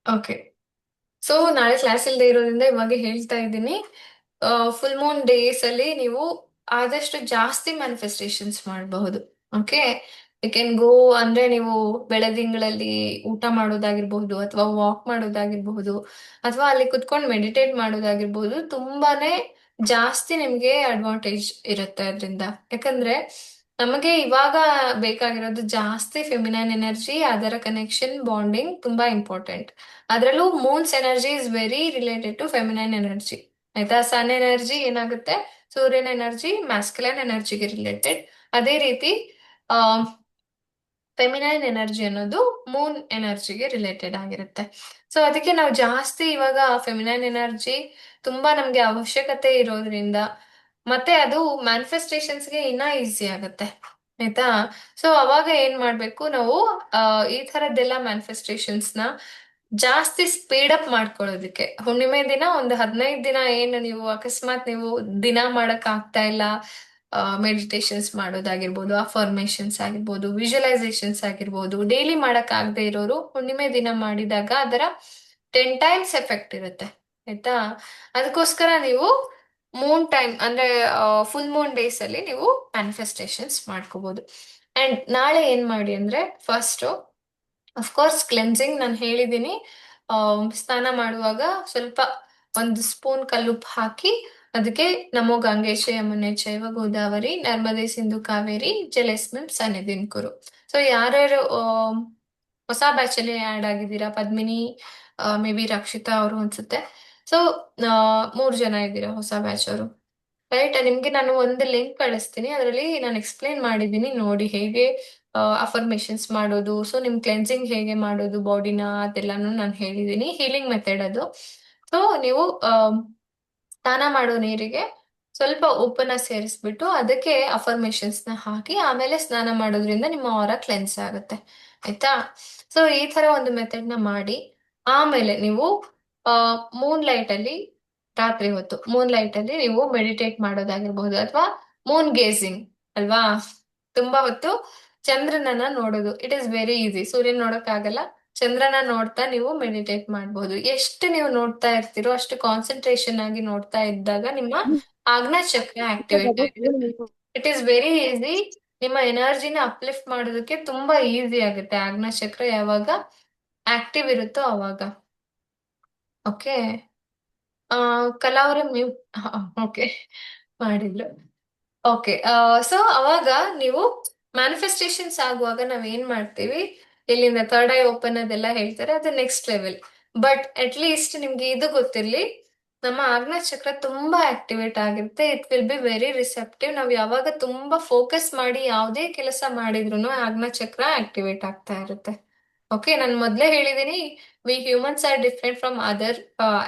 Okay. So ನಾಳೆ class ಇಲ್ಲದೆ ಇರೋದ್ರಿಂದ ಇವಾಗ ಹೇಳ್ತಾ ಇದ್ದೀನಿ. ಫುಲ್ ಮೂನ್ ಡೇಸ್ ಅಲ್ಲಿ ನೀವು ಆದಷ್ಟು ಜಾಸ್ತಿ ಮ್ಯಾನಿಫೆಸ್ಟೇಷನ್ಸ್ ಮಾಡಬಹುದು. ಓಕೆ. ಯು ಕ್ಯಾನ್ ಗೋ, ಅಂದ್ರೆ ನೀವು ಬೆಳದಿಂಗಳಲ್ಲಿ ಊಟ ಮಾಡೋದಾಗಿರ್ಬಹುದು, ಅಥವಾ ವಾಕ್ ಮಾಡೋದಾಗಿರ್ಬಹುದು, ಅಥವಾ ಅಲ್ಲಿ ಕುತ್ಕೊಂಡು ಮೆಡಿಟೇಟ್ ಮಾಡೋದಾಗಿರ್ಬಹುದು. ತುಂಬಾನೇ ಜಾಸ್ತಿ ನಿಮ್ಗೆ ಅಡ್ವಾಂಟೇಜ್ ಇರುತ್ತೆ ಅದರಿಂದ. ಯಾಕಂದ್ರೆ ನಮಗೆ ಇವಾಗ ಬೇಕಾಗಿರೋದು ಜಾಸ್ತಿ ಫೆಮಿನೈನ್ ಎನರ್ಜಿ, ಅದರ ಕನೆಕ್ಷನ್, ಬಾಂಡಿಂಗ್ ತುಂಬಾ ಇಂಪಾರ್ಟೆಂಟ್. ಅದರಲ್ಲೂ moon's energy is very related to feminine energy. ಆಯ್ತಾ? ಸನ್ ಎನರ್ಜಿ ಏನಾಗುತ್ತೆ, ಸೂರ್ಯನ ಎನರ್ಜಿ ಮ್ಯಾಸ್ಕ್ಯುಲೈನ್ ಎನರ್ಜಿಗೆ ರಿಲೇಟೆಡ್. ಅದೇ ರೀತಿ ಫೆಮಿನೈನ್ ಎನರ್ಜಿ ಅನ್ನೋದು ಮೂನ್ ಎನರ್ಜಿಗೆ ರಿಲೇಟೆಡ್ ಆಗಿರುತ್ತೆ. ಸೊ ಅದಕ್ಕೆ ನಾವು ಜಾಸ್ತಿ ಇವಾಗ ಫೆಮಿನೈನ್ ಎನರ್ಜಿ ತುಂಬಾ ನಮ್ಗೆ ಅವಶ್ಯಕತೆ ಇರೋದ್ರಿಂದ, ಮತ್ತೆ ಅದು ಮ್ಯಾನಿಫೆಸ್ಟೇಷನ್ಸ್ಗೆ ಇನ್ನ ಈಸಿ ಆಗುತ್ತೆ. ಆಯ್ತಾ? ಸೊ ಅವಾಗ ಏನ್ ಮಾಡ್ಬೇಕು ನಾವು, ಈ ತರದ್ದೆಲ್ಲ ಮ್ಯಾನಿಫೆಸ್ಟೇಷನ್ಸ್ನ ಜಾಸ್ತಿ ಸ್ಪೀಡ್ ಅಪ್ ಮಾಡ್ಕೊಳ್ಳೋದಕ್ಕೆ, ಹುಣ್ಣಿಮೆ ದಿನ ಒಂದು 15 ದಿನ ಏನು ನೀವು ಅಕಸ್ಮಾತ್ ನೀವು ದಿನ ಮಾಡಕ್ ಆಗ್ತಾ ಇಲ್ಲ, ಮೆಡಿಟೇಷನ್ಸ್ ಮಾಡೋದಾಗಿರ್ಬೋದು, ಅಫರ್ಮೇಷನ್ಸ್ ಆಗಿರ್ಬೋದು, ವಿಜುವಲೈಸೇಷನ್ಸ್ ಆಗಿರ್ಬೋದು, ಡೈಲಿ ಮಾಡಕ್ ಆಗದೆ ಇರೋರು ಹುಣ್ಣಿಮೆ ದಿನ ಮಾಡಿದಾಗ ಅದರ 10 ಟೈಮ್ಸ್ ಎಫೆಕ್ಟ್ ಇರುತ್ತೆ. ಆಯ್ತಾ? ಅದಕ್ಕೋಸ್ಕರ ನೀವು ಮೂನ್ ಟೈಮ್ ಅಂದ್ರೆ ಫುಲ್ ಮೂನ್ ಡೇಸ್ ಅಲ್ಲಿ ನೀವು ಮ್ಯಾನಿಫೆಸ್ಟೇಷನ್ಸ್ ಮಾಡ್ಕೋಬಹುದು. ಅಂಡ್ ನಾಳೆ ಏನ್ ಮಾಡಿ ಅಂದ್ರೆ, ಫಸ್ಟ್ ಅಫ್ಕೋರ್ಸ್ ಕ್ಲೆನ್ಸಿಂಗ್ ನಾನು ಹೇಳಿದ್ದೀನಿ. ಸ್ನಾನ ಮಾಡುವಾಗ ಸ್ವಲ್ಪ ಒಂದು ಸ್ಪೂನ್ ಕಲ್ಲುಪ್ಪು ಹಾಕಿ ಅದಕ್ಕೆ ನಮೋ ಗಂಗೇಶ ಯಮುನೆ ಚೈವ ಗೋದಾವರಿ ನರ್ಮದೆ ಸಿಂಧು ಕಾವೇರಿ ಜಲೇಸ್ಮಿನ್ ಸನ್ನಿಧಿನ್ ಕುರು. ಸೊ ಯಾರ್ಯಾರು ಹೊಸ ಬ್ಯಾಚ್ ಅಲ್ಲಿ ಆಡ್ ಆಗಿದ್ದೀರಾ, ಪದ್ಮಿನಿ, ಮೇ ಬಿ ರಕ್ಷಿತಾ ಅವರು ಅನ್ಸುತ್ತೆ. ಸೊ 3 ಜನ ಇದ್ದೀರಾ ಹೊಸ ಬ್ಯಾಚ್ ಅವರು. ರೈಟ್? ನಿಮ್ಗೆ ನಾನು ಒಂದು ಲಿಂಕ್ ಕಳಿಸ್ತೀನಿ, ಅದರಲ್ಲಿ ನಾನು ಎಕ್ಸ್ಪ್ಲೇನ್ ಮಾಡಿದ್ದೀನಿ ನೋಡಿ ಹೇಗೆ ಅಫರ್ಮೇಷನ್ಸ್ ಮಾಡೋದು. ಸೊ ನಿಮ್ ಕ್ಲೆನ್ಸಿಂಗ್ ಹೇಗೆ ಮಾಡೋದು ಬಾಡಿನ, ಅದೆಲ್ಲಾನು ನಾನು ಹೇಳಿದ್ದೀನಿ. ಹೀಲಿಂಗ್ ಮೆಥಡ್ ಅದು. ಸೊ ನೀವು ಸ್ನಾನ ಮಾಡೋ ನೀರಿಗೆ ಸ್ವಲ್ಪ ಉಪ್ಪನ್ನ ಸೇರಿಸ್ಬಿಟ್ಟು ಅದಕ್ಕೆ ಅಫರ್ಮೇಷನ್ಸ್ ನ ಹಾಕಿ ಆಮೇಲೆ ಸ್ನಾನ ಮಾಡೋದ್ರಿಂದ ನಿಮ್ಮ ಆರ ಕ್ಲೆನ್ಸ್ ಆಗುತ್ತೆ. ಆಯ್ತಾ? ಸೊ ಈ ತರ ಒಂದು ಮೆಥಡ್ ನ ಮಾಡಿ ಆಮೇಲೆ ನೀವು ಮೂನ್ ಲೈಟ್ ಅಲ್ಲಿ, ರಾತ್ರಿ ಹೊತ್ತು ಮೂನ್ ಲೈಟ್ ಅಲ್ಲಿ ನೀವು ಮೆಡಿಟೇಟ್ ಮಾಡೋದಾಗಿರ್ಬಹುದು, ಅಥವಾ ಮೂನ್ ಗೇಸಿಂಗ್ ಅಲ್ವಾ, ತುಂಬಾ ಹೊತ್ತು ಚಂದ್ರನನ್ನ ನೋಡೋದು. It is very easy. ಸೂರ್ಯನ್ ನೋಡಕ್ ಆಗಲ್ಲ, ಚಂದ್ರನ ನೋಡ್ತಾ ನೀವು ಮೆಡಿಟೇಟ್ ಮಾಡಬಹುದು. ಎಷ್ಟು ನೀವು ನೋಡ್ತಾ ಇರ್ತೀರೋ ಅಷ್ಟು ಕಾನ್ಸಂಟ್ರೇಷನ್ ಆಗಿ ನೋಡ್ತಾ ಇದ್ದಾಗ ನಿಮ್ಮ ಆಜ್ಞಾ ಚಕ್ರ ಆಕ್ಟಿವೇಟ್ ಆಗಿರುತ್ತೆ. It is very easy. ನಿಮ್ಮ ಎನರ್ಜಿನ ಅಪ್ಲಿಫ್ಟ್ ಮಾಡೋದಕ್ಕೆ ತುಂಬಾ ಈಸಿ ಆಗುತ್ತೆ ಆಜ್ಞಾ ಚಕ್ರ ಯಾವಾಗ ಆಕ್ಟಿವ್ ಇರುತ್ತೋ ಅವಾಗ. ಓಕೆ. ಕಲಾ ಅವರ ಮ್ಯೂಟ್. ಓಕೆ, ಮಾಡಿದ್ರು. ಓಕೆ. ಸೊ ಅವಾಗ ನೀವು ಮ್ಯಾನಿಫೆಸ್ಟೇಷನ್ಸ್ ಆಗುವಾಗ ನಾವ್ ಏನ್ ಮಾಡ್ತೀವಿ, ಇಲ್ಲಿಂದ ಥರ್ಡ್ ಐ ಓಪನ್ ಅದೆಲ್ಲ ಹೇಳ್ತಾರೆ, ಅದು next level. But at least ನಿಮ್ಗೆ ಇದು ಗೊತ್ತಿರ್ಲಿ, ನಮ್ಮ ಆಜ್ಞಾ ಚಕ್ರ ತುಂಬಾ ಆಕ್ಟಿವೇಟ್ ಆಗಿರುತ್ತೆ. It will be very receptive. ನಾವ್ ಯಾವಾಗ ತುಂಬಾ ಫೋಕಸ್ ಮಾಡಿ ಯಾವುದೇ ಕೆಲಸ ಮಾಡಿದ್ರು ಆಜ್ಞಾ ಚಕ್ರ ಆಕ್ಟಿವೇಟ್ ಆಗ್ತಾ ಇರುತ್ತೆ. ಓಕೆ. ನಾನು ಮೊದ್ಲೇ ಹೇಳಿದೀನಿ, we humans are different from other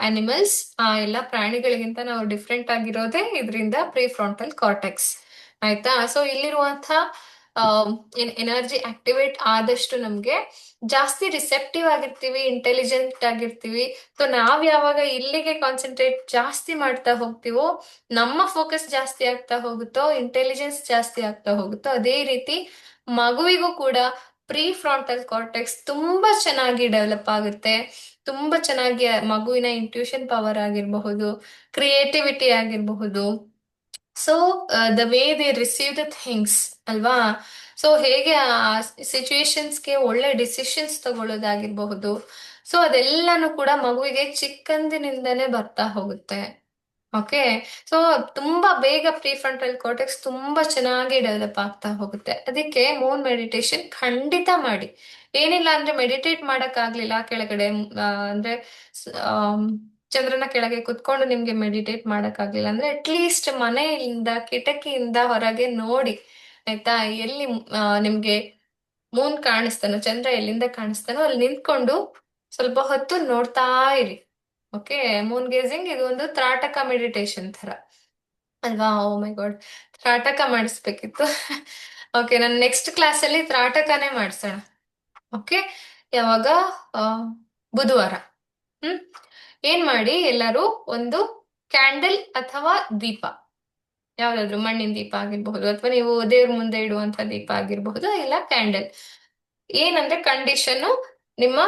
animals. ಎಲ್ಲ ಪ್ರಾಣಿಗಳಿಗಿಂತ ನಾವು ಡಿಫ್ರೆಂಟ್ ಆಗಿರೋದೇ ಇದರಿಂದ ಪ್ರೀ ಫ್ರಾಂಟಲ್ ಕಾರ್ಟೆಕ್ಸ್. ಆಯ್ತಾ? ಸೊ ಇಲ್ಲಿರುವಂತ ಎನರ್ಜಿ ಆಕ್ಟಿವೇಟ್ ಆದಷ್ಟು ನಮ್ಗೆ ಜಾಸ್ತಿ ರಿಸೆಪ್ಟಿವ್ ಆಗಿರ್ತೀವಿ, ಇಂಟೆಲಿಜೆಂಟ್ ಆಗಿರ್ತೀವಿ. ಸೊ ನಾವ್ ಯಾವಾಗ ಇಲ್ಲಿಗೆ ಕಾನ್ಸಂಟ್ರೇಟ್ ಜಾಸ್ತಿ ಮಾಡ್ತಾ ಹೋಗ್ತೀವೋ, ನಮ್ಮ ಫೋಕಸ್ ಜಾಸ್ತಿ ಆಗ್ತಾ ಹೋಗುತ್ತೋ, ಇಂಟೆಲಿಜೆನ್ಸ್ ಜಾಸ್ತಿ ಆಗ್ತಾ ಹೋಗುತ್ತೋ, ಅದೇ ರೀತಿ ಮಗುವಿಗೂ ಕೂಡ ಪ್ರೀ ಫ್ರಾಂಟಲ್ ಕಾರ್ಟೆಕ್ಸ್ ತುಂಬಾ ಚೆನ್ನಾಗಿ ಡೆವಲಪ್ ಆಗುತ್ತೆ. ತುಂಬಾ ಚೆನ್ನಾಗಿ ಮಗುವಿನ ಇಂಟ್ಯೂಷನ್ ಪವರ್ ಆಗಿರಬಹುದು, ಕ್ರಿಯೇಟಿವಿಟಿ ಆಗಿರಬಹುದು. So the way they receive the things ಅಲ್ವಾ. ಸೊ ಹೇಗೆ ಆ ಸಿಚುಯೇಷನ್ಸ್ಗೆ ಒಳ್ಳೆ ಡಿಸಿಷನ್ಸ್ ತಗೊಳ್ಳೋದಾಗಿರಬಹುದು. ಸೊ ಅದೆಲ್ಲಾನು ಕೂಡ ಮಗುವಿಗೆ ಚಿಕ್ಕಂದಿನಿಂದನೇ ಬರ್ತಾ ಹೋಗುತ್ತೆ. ಓಕೆ. ಸೊ ತುಂಬಾ ಬೇಗ ಪ್ರೀ ಫ್ರಂಟಲ್ ಕಾರ್ಟೆಕ್ಸ್ ತುಂಬಾ ಚೆನ್ನಾಗಿ ಡೆವಲಪ್ ಆಗ್ತಾ ಹೋಗುತ್ತೆ. ಅದಕ್ಕೆ ಮೂನ್ ಮೆಡಿಟೇಷನ್ ಖಂಡಿತ ಮಾಡಿ. ಏನಿಲ್ಲ ಅಂದ್ರೆ ಮೆಡಿಟೇಟ್ ಮಾಡಕ್ ಆಗ್ಲಿಲ್ಲ ಕೆಳಗಡೆ, ಅಂದ್ರೆ ಆಮ್, ಚಂದ್ರನ ಕೆಳಗೆ ಕುತ್ಕೊಂಡು ನಿಮ್ಗೆ ಮೆಡಿಟೇಟ್ ಮಾಡಕ್ ಆಗ್ಲಿಲ್ಲ ಅಂದ್ರೆ ಅಟ್ಲೀಸ್ಟ್ ಮನೆಯಿಂದ ಕಿಟಕಿಯಿಂದ ಹೊರಗೆ ನೋಡಿ. ಆಯ್ತಾ? ಎಲ್ಲಿ ನಿಮ್ಗೆ ಮೂನ್ ಕಾಣಿಸ್ತಾನೋ, ಚಂದ್ರ ಎಲ್ಲಿಂದ ಕಾಣಿಸ್ತಾನೋ ಅಲ್ಲಿ ನಿಂತ್ಕೊಂಡು ಸ್ವಲ್ಪ ಹೊತ್ತು ನೋಡ್ತಾ ಇರಿ. ಓಕೆ. ಮೂನ್ ಗೇಸಿಂಗ್ ಇದು ಒಂದು ತ್ರಾಟಕ ಮೆಡಿಟೇಷನ್ ತರ ಅಲ್ವಾ. ಓ ಮೈ ಗಾಡ್, ತ್ರಾಟಕ ಮಾಡಿಸ್ಬೇಕಿತ್ತು. ಓಕೆ, ನಾನು ನೆಕ್ಸ್ಟ್ ಕ್ಲಾಸ್ ಅಲ್ಲಿ ತ್ರಾಟಕನೇ ಮಾಡಿಸೋಣ. ಓಕೆ. ಯಾವಾಗ? ಆ, ಬುಧವಾರ. ಹ್ಮ್. ಏನ್ ಮಾಡಿ ಎಲ್ಲರೂ ಒಂದು ಕ್ಯಾಂಡಲ್ ಅಥವಾ ದೀಪ, ಯಾವ್ದಾದ್ರು ಮಣ್ಣಿನ ದೀಪ ಆಗಿರಬಹುದು, ಅಥವಾ ನೀವು ದೇವ್ರ ಮುಂದೆ ಇಡುವಂತ ದೀಪ ಆಗಿರಬಹುದು, ಇಲ್ಲ ಕ್ಯಾಂಡಲ್. ಏನಂದ್ರೆ ಕಂಡೀಷನ್, ನಿಮ್ಮ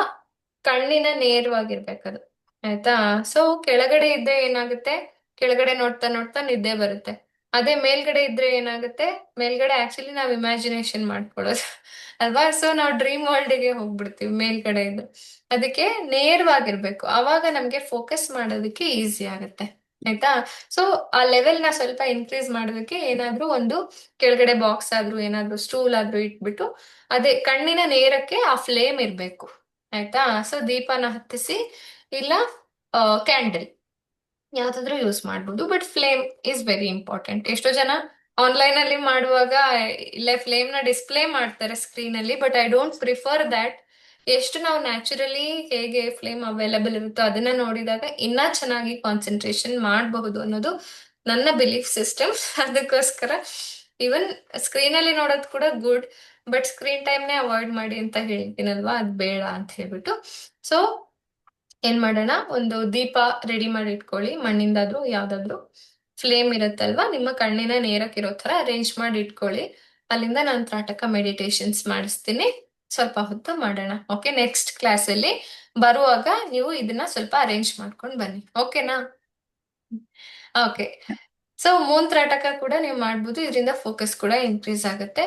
ಕಣ್ಣಿನ ನೇರವಾಗಿರ್ಬೇಕದು. ಆಯ್ತಾ? ಸೊ ಕೆಳಗಡೆ ಇದ್ರೆ ಏನಾಗುತ್ತೆ, ಕೆಳಗಡೆ ನೋಡ್ತಾ ನೋಡ್ತಾ ನಿದ್ದೆ ಬರುತ್ತೆ. ಅದೇ ಮೇಲ್ಗಡೆ ಇದ್ರೆ ಏನಾಗುತ್ತೆ, ಮೇಲ್ಗಡೆ ಆಕ್ಚುಲಿ ನಾವ್ ಇಮ್ಯಾಜಿನೇಷನ್ ಮಾಡ್ಕೊಳ್ಳೋದು ಅಲ್ವಾ? ಸೊ ನಾವು ಡ್ರೀಮ್ ವರ್ಲ್ಡ್ಗೆ ಹೋಗ್ಬಿಡ್ತೀವಿ ಮೇಲ್ಗಡೆ ಇದ್ದು. ಅದಕ್ಕೆ ನೇರವಾಗಿರ್ಬೇಕು, ಅವಾಗ ನಮ್ಗೆ ಫೋಕಸ್ ಮಾಡೋದಕ್ಕೆ ಈಸಿ ಆಗುತ್ತೆ. ಆಯ್ತಾ? ಸೊ ಆ ಲೆವೆಲ್ ನ ಸ್ವಲ್ಪ ಇನ್ಕ್ರೀಸ್ ಮಾಡೋದಕ್ಕೆ ಏನಾದ್ರೂ ಒಂದು ಕೆಳಗಡೆ ಬಾಕ್ಸ್ ಆದ್ರೂ ಏನಾದ್ರೂ ಸ್ಟೂಲ್ ಆದ್ರೂ ಇಟ್ಬಿಟ್ಟು ಅದೇ ಕಣ್ಣಿನ ನೇರಕ್ಕೆ ಆ ಫ್ಲೇಮ್ ಇರ್ಬೇಕು. ಆಯ್ತಾ? ಸೊ ದೀಪನ ಹತ್ತಿಸಿ, ಇಲ್ಲ ಕ್ಯಾಂಡಲ್ ಯಾವ್ದಾದ್ರು ಯೂಸ್ ಮಾಡ್ಬೋದು, but flame is very important. ಎಷ್ಟೋ ಜನ ಆನ್ಲೈನ್ ಅಲ್ಲಿ ಮಾಡುವಾಗ ಇಲ್ಲೇ ಫ್ಲೇಮ್ ನ ಡಿಸ್ಪ್ಲೇ ಮಾಡ್ತಾರೆ ಸ್ಕ್ರೀನ್ ಅಲ್ಲಿ, but I don't prefer that. ಎಷ್ಟು ನಾವು ನ್ಯಾಚುರಲಿ ಹೇಗೆ ಫ್ಲೇಮ್ ಅವೈಲಬಲ್ ಇರುತ್ತೋ ಅದನ್ನ ನೋಡಿದಾಗ ಇನ್ನ ಚೆನ್ನಾಗಿ ಕಾನ್ಸಂಟ್ರೇಷನ್ ಮಾಡಬಹುದು ಅನ್ನೋದು ನನ್ನ ಬಿಲೀಫ್ ಸಿಸ್ಟಮ್ ಅದಕ್ಕೋಸ್ಕರ ಇವನ್ ಸ್ಕ್ರೀನ್ ಅಲ್ಲಿ ನೋಡೋದು ಕೂಡ ಗುಡ್, ಬಟ್ ಸ್ಕ್ರೀನ್ ಟೈಮ್ನೇ ಅವಾಯ್ಡ್ ಮಾಡಿ ಅಂತ ಹೇಳ್ತೀನಲ್ವಾ, ಅದ್ ಬೇಡ ಅಂತ ಹೇಳ್ಬಿಟ್ಟು. ಸೊ ಏನ್ ಮಾಡೋಣ, ಒಂದು ದೀಪ ರೆಡಿ ಮಾಡಿ ಇಟ್ಕೊಳ್ಳಿ, ಮಣ್ಣಿಂದಾದ್ರೂ ಯಾವ್ದಾದ್ರು. ಫ್ಲೇಮ್ ಇರುತ್ತಲ್ವಾ, ನಿಮ್ಮ ಕಣ್ಣಿನ ನೇರಕ್ಕಿರೋ ತರ ಅರೇಂಜ್ ಮಾಡಿ ಇಟ್ಕೊಳ್ಳಿ. ಅಲ್ಲಿಂದ ನಾನು ತ್ರಾಟಕ ಮೆಡಿಟೇಷನ್ಸ್ ಮಾಡಿಸ್ತೀನಿ. ಸ್ವಲ್ಪ ಹೊತ್ತು ಮಾಡೋಣ. ಓಕೆ, ನೆಕ್ಸ್ಟ್ ಕ್ಲಾಸ್ ಅಲ್ಲಿ ಬರುವಾಗ ನೀವು ಇದನ್ನ ಸ್ವಲ್ಪ ಅರೇಂಜ್ ಮಾಡ್ಕೊಂಡು ಬನ್ನಿ. ಓಕೆನಾ? ಓಕೆ. ಸೊ ಮೂನ್ ತ್ರಾಟಕ ಕೂಡ ನೀವು ಮಾಡ್ಬೋದು, ಇದರಿಂದ ಫೋಕಸ್ ಕೂಡ ಇನ್ಕ್ರೀಸ್ ಆಗುತ್ತೆ.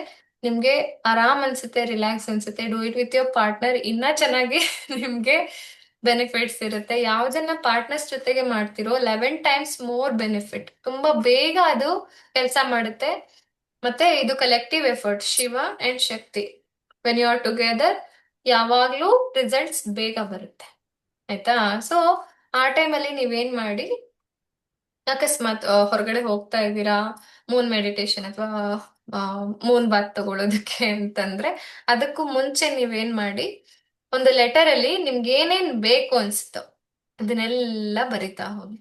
ನಿಮ್ಗೆ ಆರಾಮ್ ಅನ್ಸುತ್ತೆ, ರಿಲ್ಯಾಕ್ಸ್ ಅನ್ಸುತ್ತೆ. Do it with your partner, ಇನ್ನ ಚೆನ್ನಾಗಿ ನಿಮ್ಗೆ ಬೆನಿಫಿಟ್ಸ್ ಇರುತ್ತೆ. ಯಾವ್ದನ್ನ ಪಾರ್ಟ್ನರ್ಸ್ ಜೊತೆಗೆ ಮಾಡ್ತಿರೋ 11 ಟೈಮ್ಸ್ ಮೋರ್ ಬೆನಿಫಿಟ್, ತುಂಬಾ ಬೇಗ ಅದು ಕೆಲಸ ಮಾಡುತ್ತೆ. ಮತ್ತೆ ಇದು collective effort, Shiva and Shakti, when you are together ಯಾವಾಗ್ಲೂ ರಿಸಲ್ಟ್ಸ್ ಬೇಗ ಬರುತ್ತೆ. ಆಯ್ತಾ? ಸೊ ಆ ಟೈಮಲ್ಲಿ ನೀವೇನ್ ಮಾಡಿ, ಅಕಸ್ಮಾತ್ ಹೊರಗಡೆ ಹೋಗ್ತಾ ಇದ್ದೀರಾ ಮೂನ್ ಮೆಡಿಟೇಷನ್ ಅಥವಾ ಮೂನ್ ಬಾತ್ ತಗೊಳ್ಳೋದಕ್ಕೆ ಅಂತಂದ್ರೆ, ಅದಕ್ಕೂ ಮುಂಚೆ ನೀವೇನ್ ಮಾಡಿ, ಒಂದು ಲೆಟರ್ ಅಲ್ಲಿ ನಿಮ್ಗೆ ಏನೇನ್ ಬೇಕು ಅನ್ಸುತ್ತೋ ಅದನ್ನೆಲ್ಲ ಬರಿತಾ ಹೋಗಿ.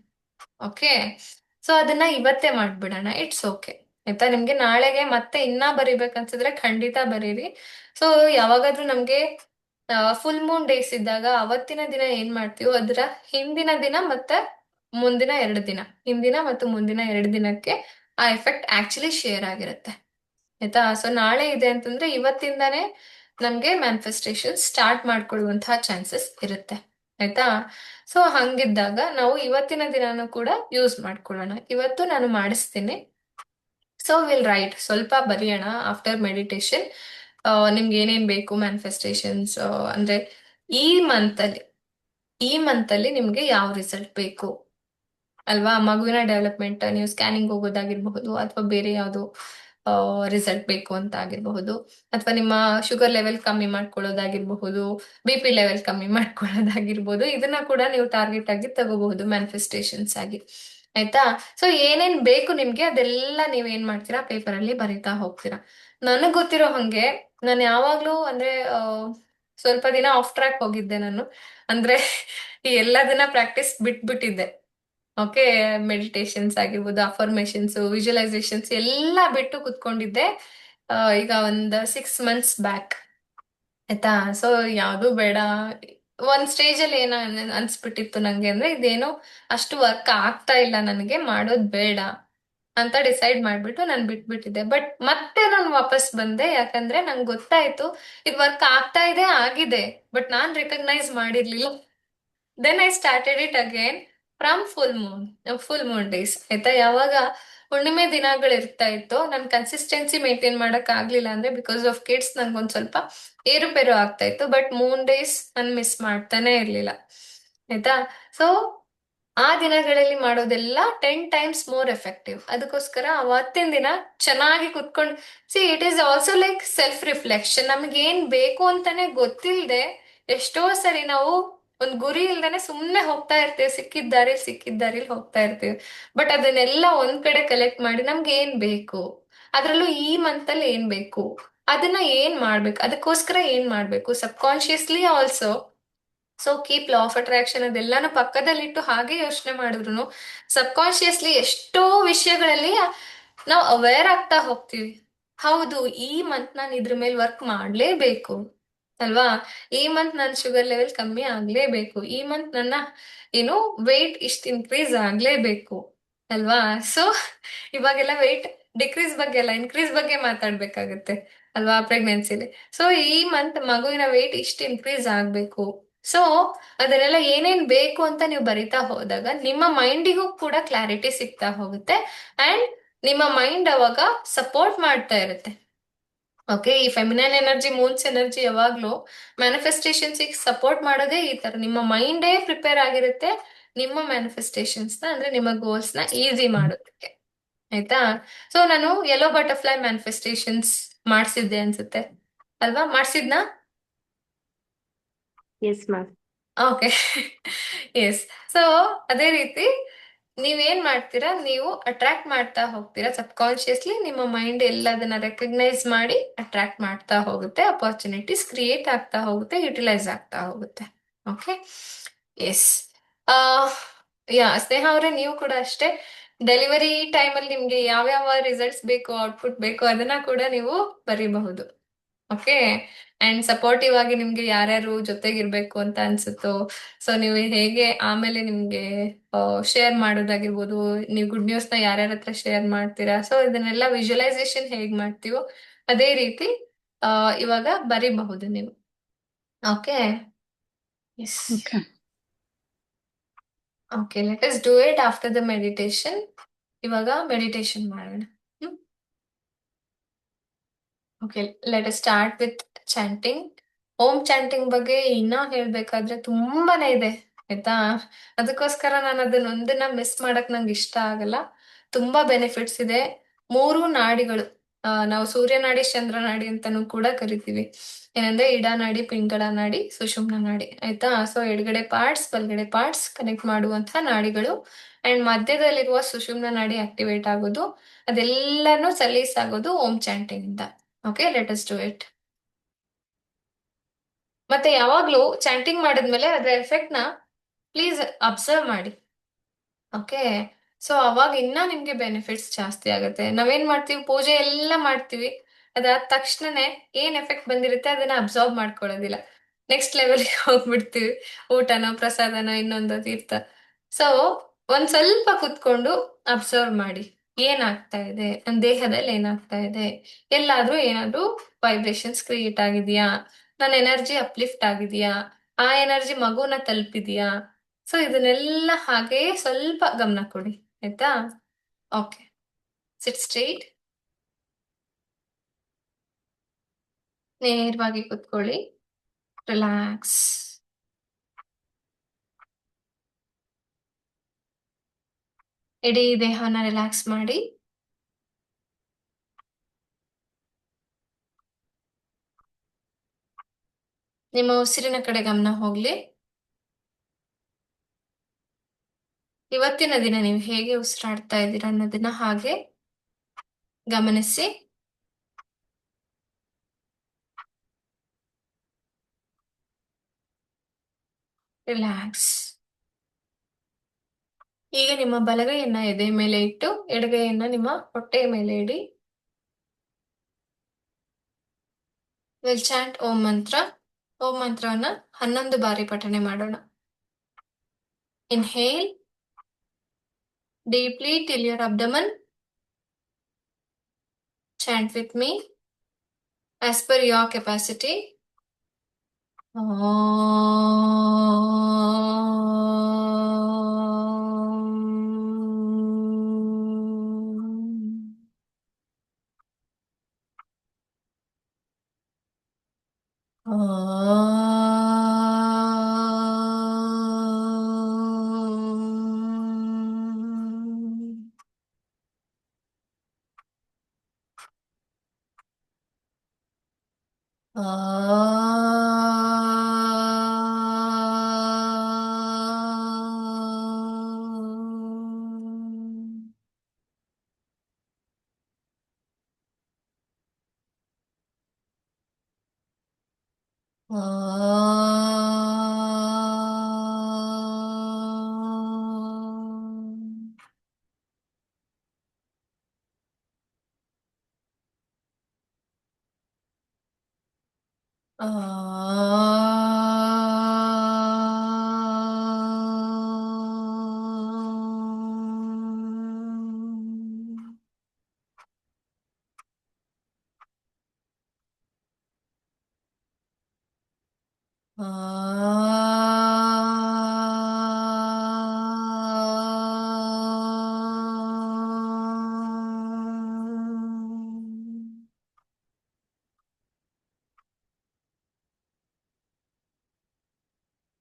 ಓಕೆ? ಸೊ ಅದನ್ನ ಇವತ್ತೇ ಮಾಡ್ಬಿಡೋಣ, ಇಟ್ಸ್ ಓಕೆ. ಆಯ್ತಾ? ನಿಮ್ಗೆ ನಾಳೆಗೆ ಮತ್ತೆ ಇನ್ನ ಬರಿಬೇಕನ್ಸಿದ್ರೆ ಖಂಡಿತ ಬರೀರಿ. ಸೊ ಯಾವಾಗಾದ್ರೂ ನಮ್ಗೆ ಫುಲ್ ಮೂನ್ ಡೇಸ್ ಇದ್ದಾಗ ಅವತ್ತಿನ ದಿನ ಏನ್ ಮಾಡ್ತೀವೋ ಅದರ ಹಿಂದಿನ ದಿನ ಮತ್ತೆ ಮುಂದಿನ 2 ದಿನ, ಹಿಂದಿನ ಮತ್ತು ಮುಂದಿನ 2 ದಿನಕ್ಕೆ ಆ ಎಫೆಕ್ಟ್ ಆಕ್ಚುಲಿ ಶೇರ್ ಆಗಿರುತ್ತೆ. ಆಯ್ತಾ? ಸೊ ನಾಳೆ ಇದೆ ಅಂತಂದ್ರೆ ಇವತ್ತಿಂದಾನೇ ನಮ್ಗೆ ಮ್ಯಾನಿಫೆಸ್ಟೇಷನ್ ಸ್ಟಾರ್ಟ್ ಮಾಡ್ಕೊಳ್ಳುವಂತಹ ಚಾನ್ಸಸ್ ಇರುತ್ತೆ. ಆಯ್ತಾ? ಸೊ ಹಂಗಿದ್ದಾಗ ನಾವು ಇವತ್ತಿನ ದಿನಾನು ಕೂಡ ಯೂಸ್ ಮಾಡ್ಕೊಳ್ಳೋಣ. ಇವತ್ತು ನಾನು ಮಾಡಿಸ್ತೀನಿ. ಸೊ ವಿಲ್ ರೈಟ್, ಸ್ವಲ್ಪ ಬರೆಯೋಣ ಆಫ್ಟರ್ ಮೆಡಿಟೇಷನ್. ನಿಮ್ಗೆ ಏನೇನ್ ಬೇಕು ಮ್ಯಾನಿಫೆಸ್ಟೇಷನ್ಸ್, ಅಂದ್ರೆ ಈ ಮಂತ್ ಅಲ್ಲಿ ಈ ಮಂತ್ ಅಲ್ಲಿ ನಿಮ್ಗೆ ಯಾವ ರಿಸಲ್ಟ್ ಬೇಕು ಅಲ್ವಾ? ಮಗುವಿನ ಡೆವಲಪ್ಮೆಂಟ್, ನೀವು ಸ್ಕ್ಯಾನಿಂಗ್ ಹೋಗೋದಾಗಿರ್ಬಹುದು, ಅಥವಾ ಬೇರೆ ಯಾವುದು ರಿಸಲ್ಟ್ ಬೇಕು ಅಂತ ಆಗಿರಬಹುದು, ಅಥವಾ ನಿಮ್ಮ ಶುಗರ್ ಲೆವೆಲ್ ಕಮ್ಮಿ ಮಾಡ್ಕೊಳ್ಳೋದಾಗಿರ್ಬಹುದು, BP ಲೆವೆಲ್ ಕಮ್ಮಿ ಮಾಡ್ಕೊಳ್ಳೋದಾಗಿರ್ಬೋದು, ಇದನ್ನ ಕೂಡ ನೀವು ಟಾರ್ಗೆಟ್ ಆಗಿ ತಗೋಬಹುದು ಮ್ಯಾನಿಫೆಸ್ಟೇಷನ್ಸ್ ಆಗಿ. ಆಯ್ತಾ? ಸೊ ಏನೇನ್ ಬೇಕು ನಿಮ್ಗೆ ಅದೆಲ್ಲ ನೀವ್ ಏನ್ ಮಾಡ್ತೀರಾ, ಪೇಪರ್ ಅಲ್ಲಿ ಬರೀತಾ ಹೋಗ್ತೀರಾ. ನನಗ್ ಗೊತ್ತಿರೋ ಹಂಗೆ ನಾನು ಯಾವಾಗ್ಲೂ ಅಂದ್ರೆ ಸ್ವಲ್ಪ ದಿನ ಆಫ್ ಟ್ರ್ಯಾಕ್ ಹೋಗಿದ್ದೆ ನಾನು. ಅಂದ್ರೆ ಈ ಎಲ್ಲದನ್ನ ಪ್ರಾಕ್ಟೀಸ್ ಬಿಟ್ಬಿಟ್ಟಿದ್ದೆ. ಓಕೆ, ಮೆಡಿಟೇಷನ್ಸ್ ಆಗಿರ್ಬೋದು, ಅಫರ್ಮೇಶನ್ಸ್, ವಿಜುವಲೈಸೇಷನ್ಸ್ ಎಲ್ಲ ಬಿಟ್ಟು ಕುತ್ಕೊಂಡಿದ್ದೆ ಈಗ ಒಂದ್ 6 ಮಂತ್ಸ್ ಬ್ಯಾಕ್. ಆಯ್ತಾ? ಸೊ ಯಾವ್ದು ಬೇಡ. ಒಂದ್ ಸ್ಟೇಜ್ ಅಲ್ಲಿ ಏನ ಅನ್ಸ್ಬಿಟ್ಟಿತ್ತು ನಂಗೆ, ಅಂದ್ರೆ ಇದೇನೋ ಅಷ್ಟು ವರ್ಕ್ ಆಗ್ತಾ ಇಲ್ಲ, ನನಗೆ ಮಾಡೋದ್ ಬೇಡ ಅಂತ ಡಿಸೈಡ್ ಮಾಡ್ಬಿಟ್ಟು ನಾನು ಬಿಟ್ಬಿಟ್ಟಿದ್ದೆ. ಬಟ್ ಮತ್ತೆ ನಾನು ವಾಪಸ್ ಬಂದೆ, ಯಾಕಂದ್ರೆ ನಂಗೆ ಗೊತ್ತಾಯ್ತು ಇದು ವರ್ಕ್ ಆಗ್ತಾ ಇದೆ, ಆಗಿದೆ, ಬಟ್ ನಾನ್ ರೆಕಗ್ನೈಸ್ ಮಾಡಿರ್ಲಿಲ್ಲ. Then I started it again from full moon days. ಆಯ್ತಾ? ಯಾವಾಗ ಹುಣ್ಣಿಮೆ ದಿನಗಳು ಇರ್ತಾ ಇತ್ತು, ನನ್ ಕನ್ಸಿಸ್ಟೆನ್ಸಿ ಮೇಂಟೈನ್ ಮಾಡಕ್ ಆಗ್ಲಿಲ್ಲ, ಅಂದ್ರೆ ಬಿಕಾಸ್ ಆಫ್ ಕಿಡ್ಸ್ ನಂಗೊಂದ್ ಸ್ವಲ್ಪ ಏರುಪೇರು ಆಗ್ತಾ ಇತ್ತು. ಬಟ್ ಮೂನ್ ಡೇಸ್ ನಾನು ಮಿಸ್ ಮಾಡ್ತಾನೆ ಇರ್ಲಿಲ್ಲ. ಆಯ್ತಾ? ಸೊ ಆ ದಿನಗಳಲ್ಲಿ ಮಾಡೋದೆಲ್ಲ 10 ಟೈಮ್ಸ್ ಮೋರ್ ಎಫೆಕ್ಟಿವ್. ಅದಕ್ಕೋಸ್ಕರ ಅವತ್ತಿನ ದಿನ ಚೆನ್ನಾಗಿ ಕುತ್ಕೊಂಡು, C it is also like self reflection. ನಮ್ಗೆ ಏನ್ ಬೇಕು ಅಂತಾನೆ ಗೊತ್ತಿಲ್ಲದೆ ಎಷ್ಟೋ ಸರಿ ನಾವು ಒಂದ್ ಗುರಿ ಇಲ್ದೇನೆ ಸುಮ್ನೆ ಹೋಗ್ತಾ ಇರ್ತೀವಿ, ಸಿಕ್ಕಿದ ದಾರಿಲಿ ಹೋಗ್ತಾ ಇರ್ತೀವಿ. ಬಟ್ ಅದನ್ನೆಲ್ಲ ಒಂದ್ ಕಡೆ ಕಲೆಕ್ಟ್ ಮಾಡಿ ನಮ್ಗೆ ಏನ್ ಬೇಕು, ಅದ್ರಲ್ಲೂ ಈ ಮಂತ್ ಅಲ್ಲಿ ಏನ್ ಬೇಕು, ಅದನ್ನ ಏನ್ ಮಾಡ್ಬೇಕು, ಅದಕ್ಕೋಸ್ಕರ ಏನ್ ಮಾಡ್ಬೇಕು, subconsciously also. So keep law of attraction ಅದೆಲ್ಲಾನು ಪಕ್ಕದಲ್ಲಿಟ್ಟು ಹಾಗೆ ಯೋಚನೆ ಮಾಡಿದ್ರು ಸಬ್ ಕಾನ್ಶಿಯಸ್ಲಿ ಎಷ್ಟೋ ವಿಷಯಗಳಲ್ಲಿ ನಾವು ಅವೇರ್ ಆಗ್ತಾ ಹೋಗ್ತೀವಿ. ಹೌದು, ಈ ಮಂತ್ ನಾನು ಇದ್ರ ಮೇಲೆ ವರ್ಕ್ ಮಾಡ್ಲೇಬೇಕು ಅಲ್ವಾ, ಈ ಮಂತ್ ನನ್ನ ಶುಗರ್ ಲೆವೆಲ್ ಕಮ್ಮಿ ಆಗ್ಲೇಬೇಕು, ಈ ಮಂತ್ ನನ್ನ ಏನು ವೆಯ್ಟ್ ಇಷ್ಟು ಇನ್ಕ್ರೀಸ್ ಆಗ್ಲೇಬೇಕು ಅಲ್ವಾ. ಸೊ ಇವಾಗೆಲ್ಲ ವೆಯ್ಟ್ ಡಿಕ್ರೀಸ್ ಬಗ್ಗೆ ಅಲ್ಲ, ಇನ್ಕ್ರೀಸ್ ಬಗ್ಗೆ ಮಾತಾಡ್ಬೇಕಾಗತ್ತೆ ಅಲ್ವಾ ಪ್ರೆಗ್ನೆನ್ಸಿಲಿ. ಸೊ ಈ ಮಂತ್ ಮಗುವಿನ ವೆಯ್ಟ್ ಇಷ್ಟು ಇನ್ಕ್ರೀಸ್ ಆಗ್ಬೇಕು, ಸೊ ಅದನ್ನೆಲ್ಲ ಏನೇನ್ ಬೇಕು ಅಂತ ನೀವು ಬರಿತಾ ಹೋದಾಗ ನಿಮ್ಮ ಮೈಂಡಿಗೂ ಕೂಡ ಕ್ಲಾರಿಟಿ ಸಿಗ್ತಾ ಹೋಗುತ್ತೆ ಅಂಡ್ ನಿಮ್ಮ ಮೈಂಡ್ ಅವಾಗ ಸಪೋರ್ಟ್ ಮಾಡ್ತಾ ಇರುತ್ತೆ. ಓಕೆ, ಈ ಫೆಮಿನೈನ್ ಎನರ್ಜಿ, ಮೂನ್ಸ್ ಎನರ್ಜಿ ಯಾವಾಗ್ಲೂ ಮ್ಯಾನಿಫೆಸ್ಟೇಷನ್ಸ್ ಸಪೋರ್ಟ್ ಮಾಡೋದೇ ಈ ತರ. ನಿಮ್ಮ ಮೈಂಡೇ ಪ್ರಿಪೇರ್ ಆಗಿರುತ್ತೆ ನಿಮ್ಮ ಮ್ಯಾನಿಫೆಸ್ಟೇಷನ್ಸ್ ನ, ಅಂದ್ರೆ ನಿಮ್ಮ ಗೋಲ್ಸ್ ನ ಈಸಿ ಮಾಡೋದಕ್ಕೆ. ಆಯ್ತಾ? ಸೊ ನಾನು ಯೆಲ್ಲೋ ಬಟರ್ಫ್ಲೈ ಮ್ಯಾನಿಫೆಸ್ಟೇಷನ್ಸ್ ಮಾಡಿಸಿದ್ದೆ ಅನ್ಸುತ್ತೆ ಅಲ್ವಾ? ಮಾಡ್ಸಿದ್ನಾ? Yes ma'am. Okay. Yes. So ಅದೇ ರೀತಿ ನೀವೇನ್ ಮಾಡ್ತೀರಾ, ನೀವು ಅಟ್ರಾಕ್ಟ್ ಮಾಡ್ತಾ ಹೋಗ್ತೀರಾ. ಸಬ್ ಕಾನ್ಶಿಯಸ್ಲಿ ನಿಮ್ಮ ಮೈಂಡ್ ಎಲ್ಲದನ್ನ ರೆಕಗ್ನೈಸ್ ಮಾಡಿ ಅಟ್ರಾಕ್ಟ್ ಮಾಡ್ತಾ ಹೋಗುತ್ತೆ. ಅಪಾರ್ಚುನಿಟೀಸ್ ಕ್ರಿಯೇಟ್ ಆಗ್ತಾ ಹೋಗುತ್ತೆ, ಯುಟಿಲೈಸ್ ಆಗ್ತಾ ಹೋಗುತ್ತೆ. ಓಕೆ. ಎಸ್. ಆ ಯಾ ಸ್ನೇಹ ಅವರೇ, ನೀವು ಕೂಡ ಅಷ್ಟೇ. ಡೆಲಿವರಿ ಟೈಮಲ್ಲಿ ನಿಮ್ಗೆ ಯಾವ್ಯಾವ ರಿಸಲ್ಟ್ಸ್ ಬೇಕು, ಔಟ್ಪುಟ್ ಬೇಕು, ಅದನ್ನ ಕೂಡ ನೀವು ಬರೀಬಹುದು. ಓಕೆ. ಅಂಡ್ ಸಪೋರ್ಟಿವ್ ಆಗಿ ನಿಮ್ಗೆ ಯಾರ್ಯಾರು ಜೊತೆಗಿರ್ಬೇಕು ಅಂತ ಅನ್ಸುತ್ತೋ, ಸೊ ನೀವು ಹೇಗೆ ಆಮೇಲೆ ನಿಮ್ಗೆ ಶೇರ್ ಮಾಡೋದಾಗಿರ್ಬೋದು, ನೀವು ಗುಡ್ ನ್ಯೂಸ್ ನ ಯಾರ್ಯಾರ ಹತ್ರ ಶೇರ್ ಮಾಡ್ತೀರಾ, ಸೊ ಇದನ್ನೆಲ್ಲ ವಿಜುವಲೈಸೇಷನ್ ಹೇಗ್ ಮಾಡ್ತೀವೋ ಅದೇ ರೀತಿ ಆ, ಇವಾಗ ಬರಿಬಹುದು ನೀವು. Okay. Yes. Okay. Okay, let us do it after the meditation. ಇವಾಗ ಮೆಡಿಟೇಷನ್ ಮಾಡೋಣ. Okay, let us start with chanting. Om chanting ಬಗ್ಗೆ ಇನ್ನ ಹೇಳ್ಬೇಕಾದ್ರೆ ತುಂಬಾನೇ ಇದೆ, ಆಯ್ತಾ? ಅದಕ್ಕೋಸ್ಕರ ನಾನು ಅದನ್ನ ಒಂದನ್ನ ಮಿಸ್ ಮಾಡಕ್ ನಂಗೆ ಇಷ್ಟ ಆಗಲ್ಲ. ತುಂಬಾ ಬೆನಿಫಿಟ್ಸ್ ಇದೆ. ಮೂರು ನಾಡಿಗಳು, ನಾವು ಸೂರ್ಯ ನಾಡಿ, ಚಂದ್ರ ನಾಡಿ ಅಂತಾನೂ ಕೂಡ ಕರಿತೀವಿ. ಏನಂದ್ರೆ ಇಡಾ ನಾಡಿ, ಪಿಂಗಳ ನಾಡಿ, ಸುಷುಮ್ನ ನಾಡಿ. ಆಯ್ತಾ? ಸೊ ಎಡಗಡೆ ಪಾರ್ಟ್ಸ್, ಬಲಗಡೆ ಪಾರ್ಟ್ಸ್ ಕನೆಕ್ಟ್ ಮಾಡುವಂತಹ ನಾಡಿಗಳು. ಅಂಡ್ ಮಧ್ಯದಲ್ಲಿರುವ ಸುಷುಮ್ನ ನಾಡಿ ಆಕ್ಟಿವೇಟ್ ಆಗೋದು, ಅದೆಲ್ಲಾನು ಸಲೀಸ್ ಆಗೋದು ಓಮ್ ಚಾಂಟಿಂಗ್ ಇಂದ. Okay, let us do it. ಮತ್ತೆ ಯಾವಾಗ್ಲೂ ಚಾಂಟಿಂಗ್ ಮಾಡಿದ್ಮೇಲೆ ಅದರ ಎಫೆಕ್ಟ್ ನ ಪ್ಲೀಸ್ ಅಬ್ಸರ್ವ್ ಮಾಡಿ. ಓಕೆ. ಸೊ ಅವಾಗ ಇನ್ನ ನಿಮ್ಗೆ ಬೆನಿಫಿಟ್ಸ್ ಜಾಸ್ತಿ ಆಗುತ್ತೆ. ನಾವೇನ್ ಮಾಡ್ತೀವಿ, ಪೂಜೆ ಎಲ್ಲ ಮಾಡ್ತೀವಿ, ಅದಾದ ತಕ್ಷಣನೇ ಏನ್ ಎಫೆಕ್ಟ್ ಬಂದಿರುತ್ತೆ ಅದನ್ನ ಅಬ್ಸರ್ವ್ ಮಾಡ್ಕೊಳ್ಳೋದಿಲ್ಲ. ನೆಕ್ಸ್ಟ್ ಲೆವೆಲ್ಗೆ ಹೋಗ್ಬಿಡ್ತೀವಿ, ಊಟನೋ ಪ್ರಸಾದನೋ ಇನ್ನೊಂದು ತೀರ್ಥ. ಸೊ ಒಂದ್ ಸ್ವಲ್ಪ ಕುತ್ಕೊಂಡು ಅಬ್ಸರ್ವ್ ಮಾಡಿ, ಏನಾಗ್ತಾ ಇದೆ ನನ್ನ ದೇಹದಲ್ಲಿ, ಏನಾಗ್ತಾ ಇದೆ, ಎಲ್ಲಾದ್ರೂ ಏನಾದ್ರೂ ವೈಬ್ರೇಷನ್ಸ್ ಕ್ರಿಯೇಟ್ ಆಗಿದೆಯಾ, ನನ್ನ ಎನರ್ಜಿ ಅಪ್ಲಿಫ್ಟ್ ಆಗಿದೆಯಾ, ಆ ಎನರ್ಜಿ ಮಗುನ ತಲುಪಿದ್ಯಾ. ಸೊ ಇದನ್ನೆಲ್ಲ ಹಾಗೆ ಸ್ವಲ್ಪ ಗಮನ ಕೊಡಿ. ಆಯ್ತಾ? ಓಕೆ. ಸಿಟ್ ಸ್ಟ್ರೈಟ್. ನೇರವಾಗಿ ಕುತ್ಕೊಳ್ಳಿ. ರಿಲ್ಯಾಕ್ಸ್. ಇಡೀ ದೇಹನ ರಿಲ್ಯಾಕ್ಸ್ ಮಾಡಿ. ನಿಮ್ಮ ಉಸಿರಿನ ಕಡೆ ಗಮನ ಹೋಗ್ಲಿ. ಇವತ್ತಿನ ದಿನ ನೀವು ಹೇಗೆ ಉಸಿರಾಡ್ತಾ ಇದ್ದೀರಾ ಅನ್ನೋದನ್ನ ಹಾಗೆ ಗಮನಿಸಿ. ರಿಲ್ಯಾಕ್ಸ್. ಈಗ ನಿಮ್ಮ ಬಲಗೈಯನ್ನ ಎದೆ ಮೇಲೆ ಇಟ್ಟು ಎಡಗೈಯನ್ನ ನಿಮ್ಮ ಹೊಟ್ಟೆಯ ಮೇಲೆ ಇಡಿ. ವಿಲ್ ಚಾಂಟ್ ಓಂ ಮಂತ್ರ. ಓಂ ಮಂತ್ರವನ್ನ 11 ಬಾರಿ ಪಠನೆ ಮಾಡೋಣ. Inhale deeply till your abdomen. Chant with me as per your capacity.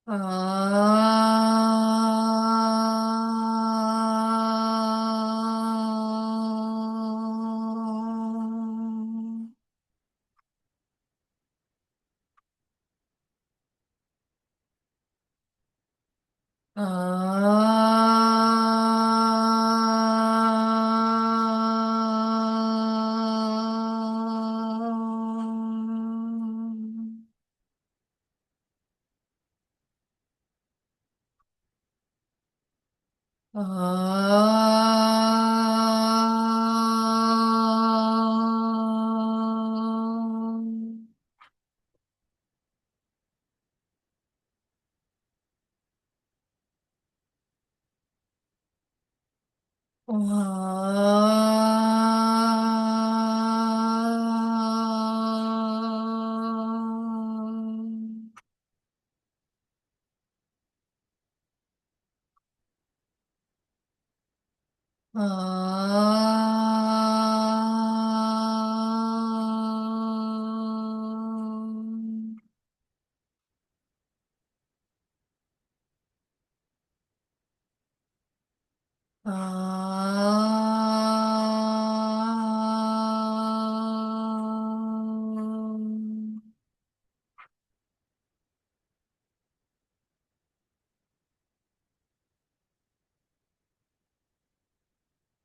ಆ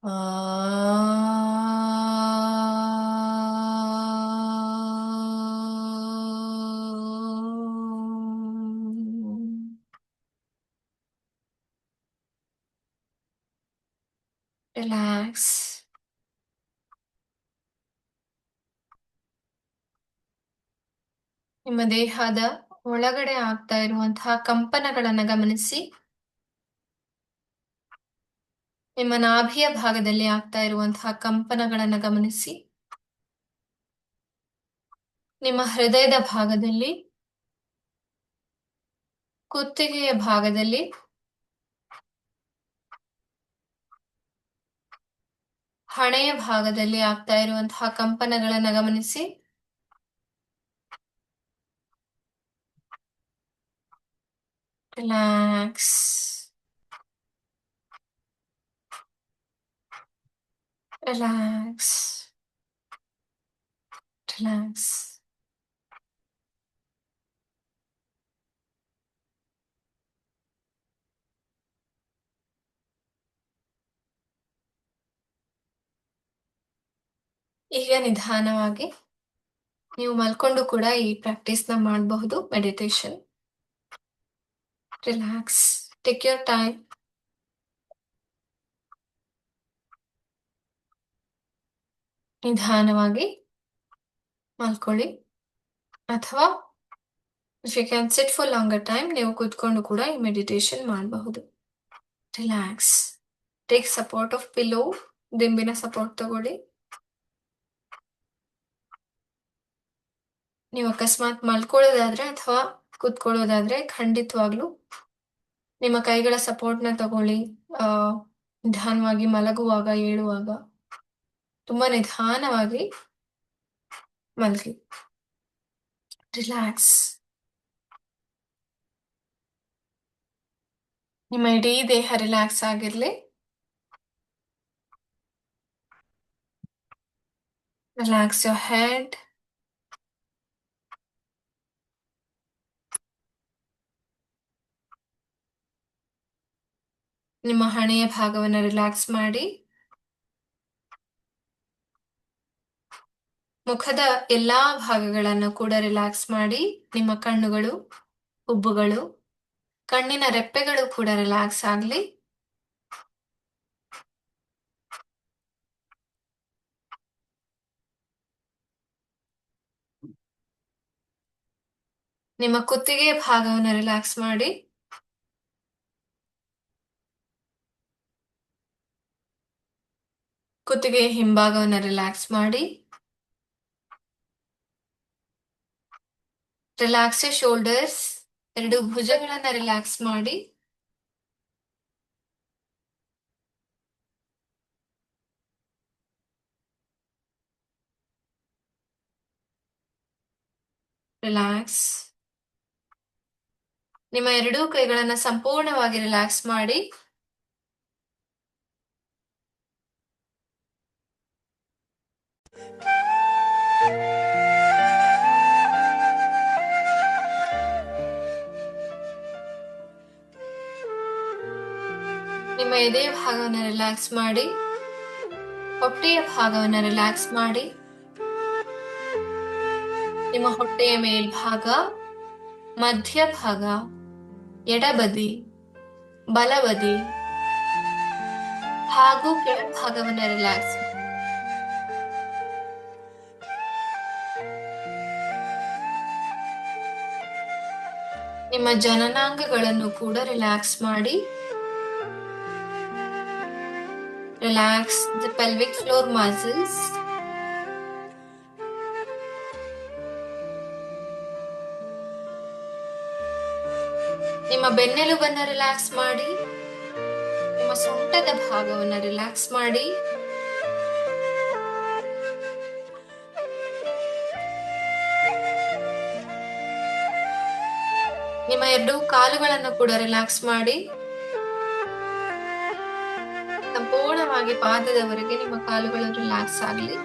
ಆ ರಿಲ್ಯಾಕ್ಸ್. ನಿಮ್ಮ ದೇಹದ ಒಳಗಡೆ ಆಗ್ತಾ ಇರುವಂತಹ ಕಂಪನಗಳನ್ನ ಗಮನಿಸಿ. ನಿಮ್ಮ ನಾಭಿಯ ಭಾಗದಲ್ಲಿ ಆಗ್ತಾ ಇರುವಂತಹ ಕಂಪನಗಳನ್ನ ಗಮನಿಸಿ. ನಿಮ್ಮ ಹೃದಯದ ಭಾಗದಲ್ಲಿ, ಕುತ್ತಿಗೆಯ ಭಾಗದಲ್ಲಿ, ಹಣೆಯ ಭಾಗದಲ್ಲಿ ಆಗ್ತಾ ಇರುವಂತಹ ಕಂಪನಗಳನ್ನ ಗಮನಿಸಿ. Relax, relax, relax. ಈಗ ನಿಧಾನವಾಗಿ ನೀವು ಮಲ್ಕೊಂಡು ಕೂಡ ಈ ಪ್ರಾಕ್ಟೀಸ್ನ ಮಾಡಬಹುದು. Meditation. Relax. Take your time. ನಿಧಾನವಾಗಿ ಮಲ್ಕೊಳ್ಳಿ. ಅಥವಾ if you can sit for longer time, ನೀವು ಕೂತ್ಕೊಂಡು ಕೂಡ ಈ ಮೆಡಿಟೇಷನ್ ಮಾಡಬಹುದು. Relax. Take support of pillow. ದಿಂಬಿನ ಸಪೋರ್ಟ್ ತಗೊಳ್ಳಿ. ನೀವು ಅಕಸ್ಮಾತ್ ಮಲ್ಕೊಳ್ಳೋದಾದ್ರೆ ಅಥವಾ ಕೂತ್ಕೊಳ್ಳೋದಾದ್ರೆ ಖಂಡಿತವಾಗ್ಲೂ ನಿಮ್ಮ ಕೈಗಳ ಸಪೋರ್ಟ್ನ ತಗೊಳ್ಳಿ. ಆ, ನಿಧಾನವಾಗಿ ಮಲಗುವಾಗ, ಏಳುವಾಗ ತುಂಬಾ ನಿಧಾನವಾಗಿ ಮಲಗಿ. ರಿಲ್ಯಾಕ್ಸ್. ನಿಮ್ಮ ಇಡೀ ದೇಹ ರಿಲ್ಯಾಕ್ಸ್ ಆಗಿರ್ಲಿ. Relax your head. ನಿಮ್ಮ ಹಣೆಯ ಭಾಗವನ್ನು ರಿಲ್ಯಾಕ್ಸ್ ಮಾಡಿ. ಮುಖದ ಎಲ್ಲಾ ಭಾಗಗಳನ್ನು ಕೂಡ ರಿಲ್ಯಾಕ್ಸ್ ಮಾಡಿ. ನಿಮ್ಮ ಕಣ್ಣುಗಳು, ಹುಬ್ಬುಗಳು, ಕಣ್ಣಿನ ರೆಪ್ಪೆಗಳು ಕೂಡ ರಿಲ್ಯಾಕ್ಸ್ ಆಗಲಿ. ನಿಮ್ಮ ಕುತ್ತಿಗೆಯ ಭಾಗವನ್ನು ರಿಲ್ಯಾಕ್ಸ್ ಮಾಡಿ. ಕುತ್ತಿಗೆಯ ಹಿಂಭಾಗವನ್ನು ರಿಲ್ಯಾಕ್ಸ್ ಮಾಡಿ. Relax your shoulders. ಎರಡು ಭುಜಗಳನ್ನ ರಿಲ್ಯಾಕ್ಸ್ ಮಾಡಿ. ರಿಲ್ಯಾಕ್ಸ್. ನಿಮ್ಮ ಎರಡೂ ಕೈಗಳನ್ನ ಸಂಪೂರ್ಣವಾಗಿ ರಿಲ್ಯಾಕ್ಸ್ ಮಾಡಿ. ನಿಮ್ಮ ಎದೆಯ ಭಾಗವನ್ನು ರಿಲ್ಯಾಕ್ಸ್ ಮಾಡಿ, ಹೊಟ್ಟೆಯ ಭಾಗವನ್ನು ರಿಲ್ಯಾಕ್ಸ್ ಮಾಡಿ. ನಿಮ್ಮ ಹೊಟ್ಟೆಯ ಮೇಲ್ಭಾಗ, ಮಧ್ಯಭಾಗ, ಎಡಬದಿ, ಬಲಬದಿ ಹಾಗೂ ಕೆಳಭಾಗವನ್ನು ರಿಲ್ಯಾಕ್ಸ್. ನಿಮ್ಮ ಜನನಾಂಗಗಳನ್ನು ಕೂಡ ರಿಲ್ಯಾಕ್ಸ್ ಮಾಡಿ. Relax the pelvic floor muscles. ನಿಮ್ಮ ಬೆನ್ನೆಲುಬನ್ನು ರಿಲ್ಯಾಕ್ಸ್ ಮಾಡಿ. ನಿಮ್ಮ ಸೊಂಟದ ಭಾಗವನ್ನು ರಿಲ್ಯಾಕ್ಸ್ ಮಾಡಿ. ನಿಮ್ಮ ಎರಡು ಕಾಲುಗಳನ್ನು ಕೂಡ ರಿಲ್ಯಾಕ್ಸ್ ಮಾಡಿ. ಸಂಪೂರ್ಣವಾಗಿ ಪಾದದವರೆಗೆ ನಿಮ್ಮ ಕಾಲುಗಳು ರಿಲ್ಯಾಕ್ಸ್ ಆಗಲಿ.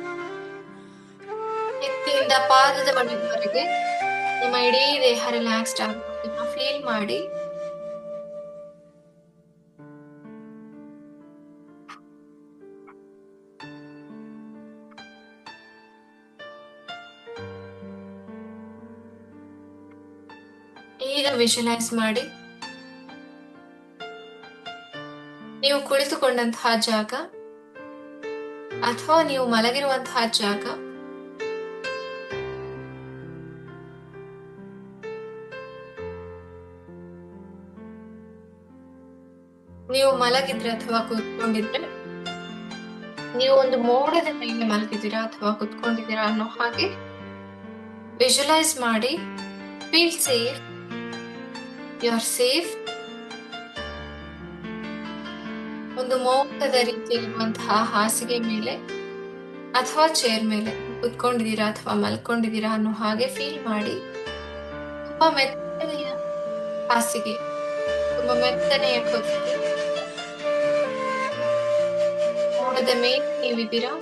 ನೆತ್ತಿಯಿಂದ ಪಾದದ ಮಣ್ಣವರೆಗೆ ನಿಮ್ಮ ಇಡೀ ದೇಹ ರಿಲ್ಯಾಕ್ಸ್ಡ್ ಆಗೋದನ್ನ ಫೀಲ್ ಮಾಡಿ. ಈಗ ವಿಜುವಲೈಸ್ ಮಾಡಿ, ನೀವು ಕುಳಿತುಕೊಂಡಂತಹ ಜಾಗ ಅಥವಾ ನೀವು ಮಲಗಿರುವಂತಹ ಜಾಗ, ನೀವು ಮಲಗಿದ್ರೆ ಅಥವಾ ಕೂತ್ಕೊಂಡಿದ್ರೆ, ನೀವು ಒಂದು ಮೋಡದ ಮೇಲೆ ಮಲಗಿದ್ದೀರಾ ಅಥವಾ ಕೂತ್ಕೊಂಡಿದ್ದೀರಾ ಅನ್ನೋ ಹಾಗೆ ವಿಜುವಲೈಸ್ ಮಾಡಿ. Feel safe, you are safe. ಒಂದು ಮೋಡದ ರೀತಿಯಲ್ಲಿರುವಂತಹ ಹಾಸಿಗೆ ಮೇಲೆ ಅಥವಾ ಚೇರ್ ಮೇಲೆ ಕೂತ್ಕೊಂಡಿದ್ದೀರಾ ಅಥವಾ ಮಲ್ಕೊಂಡಿದ್ದೀರಾ ಅನ್ನೋ ಹಾಗೆ ಫೀಲ್ ಮಾಡಿ. ತುಂಬಾ ಮೆತ್ತನೆಯ ಹಾಸಿಗೆ, ತುಂಬಾ ಮೆತ್ತನೆಯ ಕುರ್ಚಿ, ಮೋಡದ ಮೇಲೆ ನೀವಿದ್ದೀರಾ.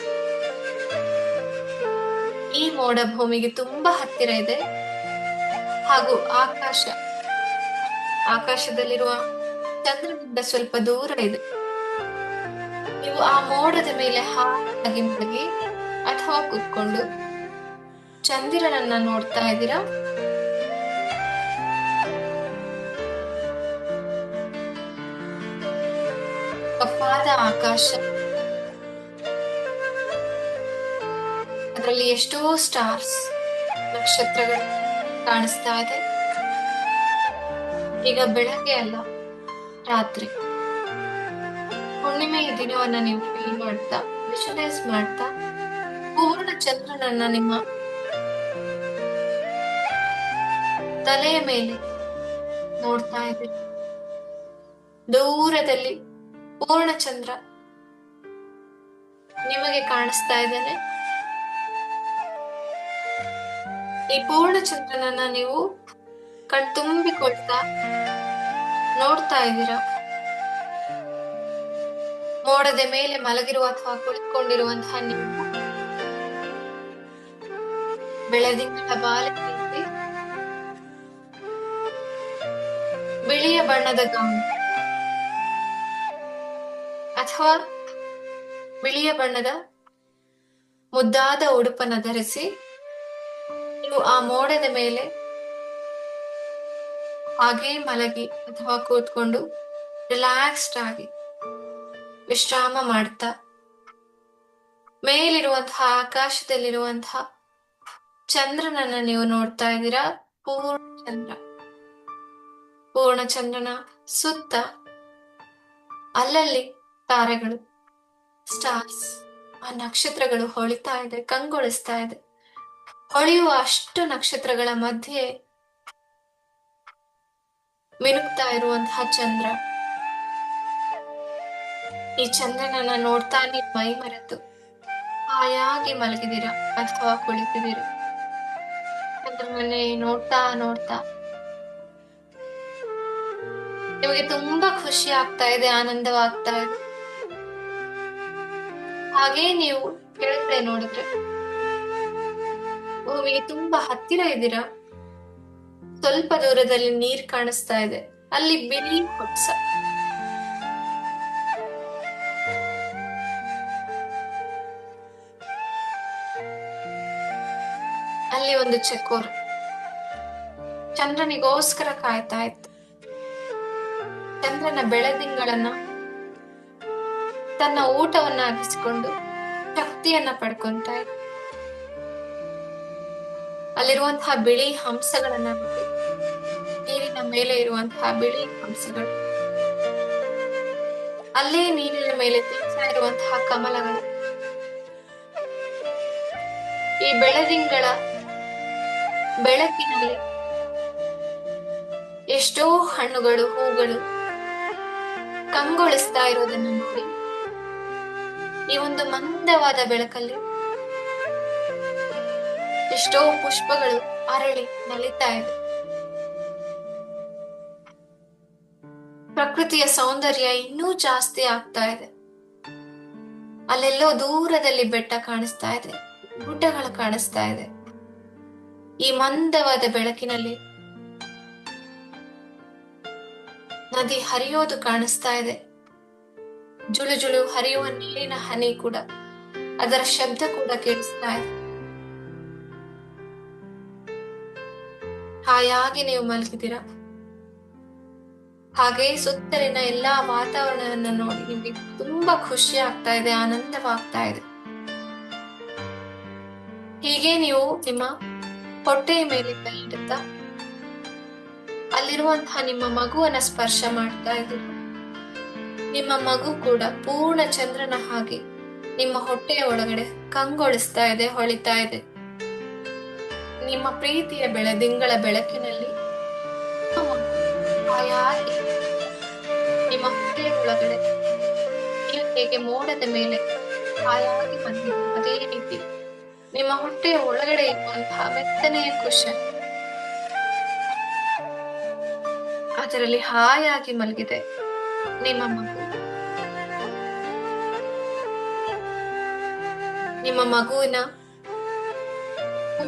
ಈ ಮೋಡ ಭೂಮಿಗೆ ತುಂಬಾ ಹತ್ತಿರ ಇದೆ ಹಾಗೂ ಆಕಾಶದಲ್ಲಿರುವ ಚಂದ್ರನಿಂದ ಸ್ವಲ್ಪ ದೂರ ಇದೆ. ನೀವು ಆ ಮೋಡದ ಮೇಲೆ ಹಾಯಾಗಿ ಮಲಗಿ ಅಥವಾ ಕೂತ್ಕೊಂಡು ಚಂದಿರನನ್ನ ನೋಡ್ತಾ ಇದ್ದೀರಾ. ಕಪ್ಪಾದ ಆಕಾಶ, ಅದರಲ್ಲಿ ಎಷ್ಟೋ ಸ್ಟಾರ್ಸ್, ನಕ್ಷತ್ರಗಳು ಕಾಣಿಸ್ತಾ ಇದೆ. ಈಗ ಬೆಳಗ್ಗೆ ಅಲ್ಲ, ರಾತ್ರಿ, ಹುಣ್ಣಿಮೆಯ ದಿನವನ್ನ ನೀವು ಫೀಲ್ ಮಾಡ್ತಾ, ವಿಜುವಲೈಸ್ ಮಾಡ್ತಾ, ಪೂರ್ಣ ಚಂದ್ರನನ್ನ ನಿಮ್ಮ ತಲೆಯ ಮೇಲೆ ನೋಡ್ತಾ ಇದ್ದೀರಿ. ದೂರದಲ್ಲಿ ಪೂರ್ಣ ಚಂದ್ರ ನಿಮಗೆ ಕಾಣಿಸ್ತಾ ಇದ್ದಾನೆ. ಈ ಪೂರ್ಣ ಚಂದ್ರನನ್ನ ನೀವು ಕಣ್ತುಂಬಿಕೊಳ್ತಾ ನೋಡ್ತಾ ಇದ್ದೀರಾ. ಮೋಡದ ಮೇಲೆ ಮಲಗಿರುವ ಅಥವಾ ಕುಳಿತುಕೊಂಡಿರುವಂತಹ ನೀವು ಬೆಳದಿಂಗಳ ಬಾಲದಲ್ಲಿ ಬಿಳಿಯ ಬಣ್ಣದ ಗೌನ್ ಅಥವಾ ಬಿಳಿಯ ಬಣ್ಣದ ಮುದ್ದಾದ ಉಡುಪನ್ನು ಧರಿಸಿ ನೀವು ಆ ಮೋಡದ ಮೇಲೆ ಹಾಗೇ ಮಲಗಿ ಅಥವಾ ಕೂತ್ಕೊಂಡು ರಿಲ್ಯಾಕ್ಸ್ಡ್ ಆಗಿ ವಿಶ್ರಾಮ ಮಾಡ್ತಾ, ಮೇಲಿರುವಂತಹ ಆಕಾಶದಲ್ಲಿರುವಂತಹ ಚಂದ್ರನನ್ನ ನೀವು ನೋಡ್ತಾ ಇದ್ದೀರಾ. ಪೂರ್ಣ ಚಂದ್ರನ ಸುತ್ತ ಅಲ್ಲಲ್ಲಿ ತಾರೆಗಳು, ಸ್ಟಾರ್ಸ್, ಆ ನಕ್ಷತ್ರಗಳು ಹೊಳಿತಾ ಇದೆ, ಕಂಗೊಳಿಸ್ತಾ ಇದೆ. ಹೊಳೆಯುವ ಅಷ್ಟು ನಕ್ಷತ್ರಗಳ ಮಧ್ಯೆ ಮಿನುಗ್ತಾ ಇರುವಂತಹ ಚಂದ್ರ. ಈ ಚಂದ್ರನನ್ನ ನೋಡ್ತಾ ನೀವು ಮೈ ಮರೆತು ಹಾಯಾಗಿ ಮಲಗಿದ್ದೀರಾ ಅಥವಾ ಕುಳಿತಿದ್ದೀರಾ. ಚಂದ್ರನನ್ನೇ ನೋಡ್ತಾ ನೋಡ್ತಾ ನಿಮಗೆ ತುಂಬಾ ಖುಷಿ ಆಗ್ತಾ ಇದೆ, ಆನಂದವಾಗ್ತಾ ಇದೆ. ಹಾಗೇ ನೀವು ಕೆಳಗಡೆ ನೋಡಿದ್ರೆ ಭೂಮಿಗೆ ತುಂಬಾ ಹತ್ತಿರ ಇದ್ದೀರಾ. ಸ್ವಲ್ಪ ದೂರದಲ್ಲಿ ನೀರ್ ಕಾಣಿಸ್ತಾ ಇದೆ, ಅಲ್ಲಿ ಬಿಳಿ ಹೊಟ್ಸ, ಅಲ್ಲಿ ಒಂದು ಚಕೋರ್ ಚಂದ್ರನಿಗೋಸ್ಕರ ಕಾಯ್ತಾ ಇತ್ತು. ಚಂದ್ರನ ಬೆಳದಿಂಗಳನ್ನ ತನ್ನ ಊಟವನ್ನಾಗಿಸಿಕೊಂಡು ಶಕ್ತಿಯನ್ನ ಪಡ್ಕೊಂತ ಇತ್ತು. ಅಲ್ಲಿರುವಂತಹ ಬಿಳಿ ಹಂಸಗಳನ್ನ ನೋಡಿ, ನೀರಿನ ಮೇಲೆ ಇರುವಂತಹ ಬಿಳಿ ಹಂಸಗಳು, ಅಲ್ಲೇ ನೀರಿನ ಮೇಲೆ ತೇಲ್ತಾ ಇರುವಂತಹ ಕಮಲಗಳು, ಈ ಬೆಳದಿಂಗಳ ಬೆಳಕಿನಲ್ಲಿ ಎಷ್ಟೋ ಹಣ್ಣುಗಳು, ಹೂಗಳು ಕಂಗೊಳಿಸ್ತಾ ಇರೋದನ್ನು ನೋಡಿ, ಈ ಒಂದು ಮಂದವಾದ ಬೆಳಕಲ್ಲಿ ಎಷ್ಟೋ ಪುಷ್ಪಗಳು ಅರಳಿ ನಲಿತಾ ಇದೆ. ಪ್ರಕೃತಿಯ ಸೌಂದರ್ಯ ಇನ್ನೂ ಜಾಸ್ತಿ ಆಗ್ತಾ ಇದೆ. ಅಲ್ಲೆಲ್ಲೋ ದೂರದಲ್ಲಿ ಬೆಟ್ಟ ಕಾಣಿಸ್ತಾ ಇದೆ, ಗುಡ್ಡಗಳು ಕಾಣಿಸ್ತಾ ಇದೆ. ಈ ಮಂದವಾದ ಬೆಳಕಿನಲ್ಲಿ ನದಿ ಹರಿಯೋದು ಕಾಣಿಸ್ತಾ ಇದೆ. ಜುಳು ಜುಳು ಹರಿಯುವ ನೀರಿನ ಹನಿ ಕೂಡ, ಅದರ ಶಬ್ದ ಕೂಡ ಕೇಳಿಸ್ತಾ ಇದೆ. ಹಾಯಾಗಿ ನೀವು ಮಲಗಿದ್ದೀರಾ. ಹಾಗೆ ಸುತ್ತಲಿನ ಎಲ್ಲಾ ವಾತಾವರಣವನ್ನು ನೋಡಿ ನಿಮ್ಗೆ ತುಂಬಾ ಖುಷಿ ಆಗ್ತಾ ಇದೆ, ಆನಂದವಾಗ್ತಾ ಇದೆ. ಹೀಗೆ ನೀವು ನಿಮ್ಮ ಹೊಟ್ಟೆಯ ಮೇಲೆ ಕೈ ಇಡುತ್ತಾ ಅಲ್ಲಿರುವಂತಹ ನಿಮ್ಮ ಮಗುವನ್ನ ಸ್ಪರ್ಶ ಮಾಡ್ತಾ ಇದ್ದೀರಿ. ನಿಮ್ಮ ಮಗು ಕೂಡ ಪೂರ್ಣ ಚಂದ್ರನ ಹಾಗೆ ನಿಮ್ಮ ಹೊಟ್ಟೆಯ ಒಳಗಡೆ ಕಂಗೊಳಿಸ್ತಾ ಇದೆ, ಹೊಳಿತಾ ಇದೆ. ನಿಮ್ಮ ಪ್ರೀತಿಯ ಬೆಳದಿಂಗಳ ಬೆಳಕಿನಲ್ಲಿ ಹಾಯಾಗಿ ನಿಮ್ಮ ಹೊಟ್ಟೆಯ ಒಳಗಡೆ ನೀವು ಹೇಗೆ ಮೋಡದ ಮೇಲೆ ಹಾಯಾಗಿ ಬಂದಿದೆ, ಅದೇ ರೀತಿ ನಿಮ್ಮ ಹೊಟ್ಟೆಯ ಒಳಗಡೆ ಇರುವಂತಹ ಮೆತ್ತನೆಯ ಕುಶನ್ ಅದರಲ್ಲಿ ಹಾಯಾಗಿ ಮಲಗಿದೆ ನಿಮ್ಮ ಮಗು. ನಿಮ್ಮ ಮಗುವಿನ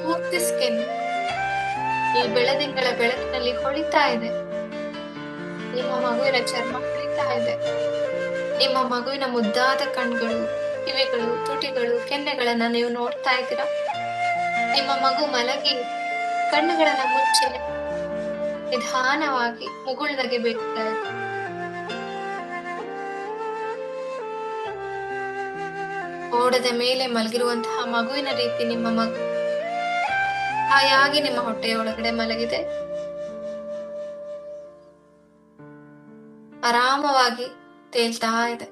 ಪೂರ್ತಿ ಸ್ಕಿನ್ ಈ ಬೆಳದಿಂಗಳ ಬೆಳಕಿನಲ್ಲಿ ಹೊಳಿತಾ ಇದೆ. ನಿಮ್ಮ ಮಗುವಿನ ಚರ್ಮ ಹೊಳಿತಾ ಇದೆ. ನಿಮ್ಮ ಮಗುವಿನ ಮುದ್ದಾದ ಕಣ್ಗಳು, ಕಿವಿಗಳು, ತುಟಿಗಳು, ಕೆನ್ನೆಗಳನ್ನ ನೀವು ನೋಡ್ತಾ ಇದ್ದೀರಾ. ನಿಮ್ಮ ಮಗು ಮಲಗಿ ಕಣ್ಣುಗಳನ್ನ ಮುಚ್ಚಿ ನಿಧಾನವಾಗಿ ಮುಗುಳ್ನಗೆ ಬೀಳ್ತಾ ಇದೆ. ಓಡದ ಮೇಲೆ ಮಲಗಿರುವಂತಹ ಮಗುವಿನ ರೀತಿ ನಿಮ್ಮ ಮಗು ಹಾಯಾಗಿ ನಿಮ್ಮ ಹೊಟ್ಟೆಯ ಒಳಗಡೆ ಮಲಗಿದೆ. ಆರಾಮವಾಗಿ ತೇಲ್ತಾ ಇದೆ.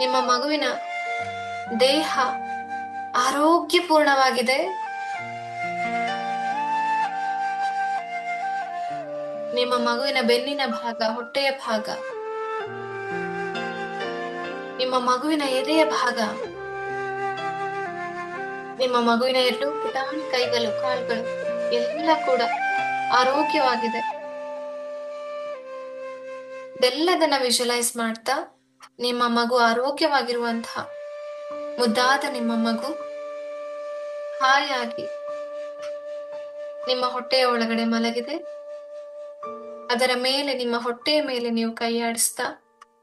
ನಿಮ್ಮ ಮಗುವಿನ ದೇಹ ಆರೋಗ್ಯಪೂರ್ಣವಾಗಿದೆ. ನಿಮ್ಮ ಮಗುವಿನ ಬೆನ್ನಿನ ಭಾಗ, ಹೊಟ್ಟೆಯ ಭಾಗ, ನಿಮ್ಮ ಮಗುವಿನ ಎದೆಯ ಭಾಗ, ನಿಮ್ಮ ಮಗುವಿನ ಎರಡು ಪುಟಾಣಿ ಕೈಗಳು, ಕಾಲುಗಳು ಎಲ್ಲ ಕೂಡ ಆರೋಗ್ಯವಾಗಿದೆ. ಇದೆಲ್ಲದನ್ನ ವಿಜುವಲೈಸ್ ಮಾಡ್ತಾ ನಿಮ್ಮ ಮಗು ಆರೋಗ್ಯವಾಗಿರುವಂತಹ ಮುದ್ದಾದ ನಿಮ್ಮ ಮಗು ಹಾಯಾಗಿ ನಿಮ್ಮ ಹೊಟ್ಟೆಯ ಒಳಗಡೆ ಮಲಗಿದೆ. ಅದರ ಮೇಲೆ, ನಿಮ್ಮ ಹೊಟ್ಟೆಯ ಮೇಲೆ ನೀವು ಕೈ ಆಡಿಸ್ತಾ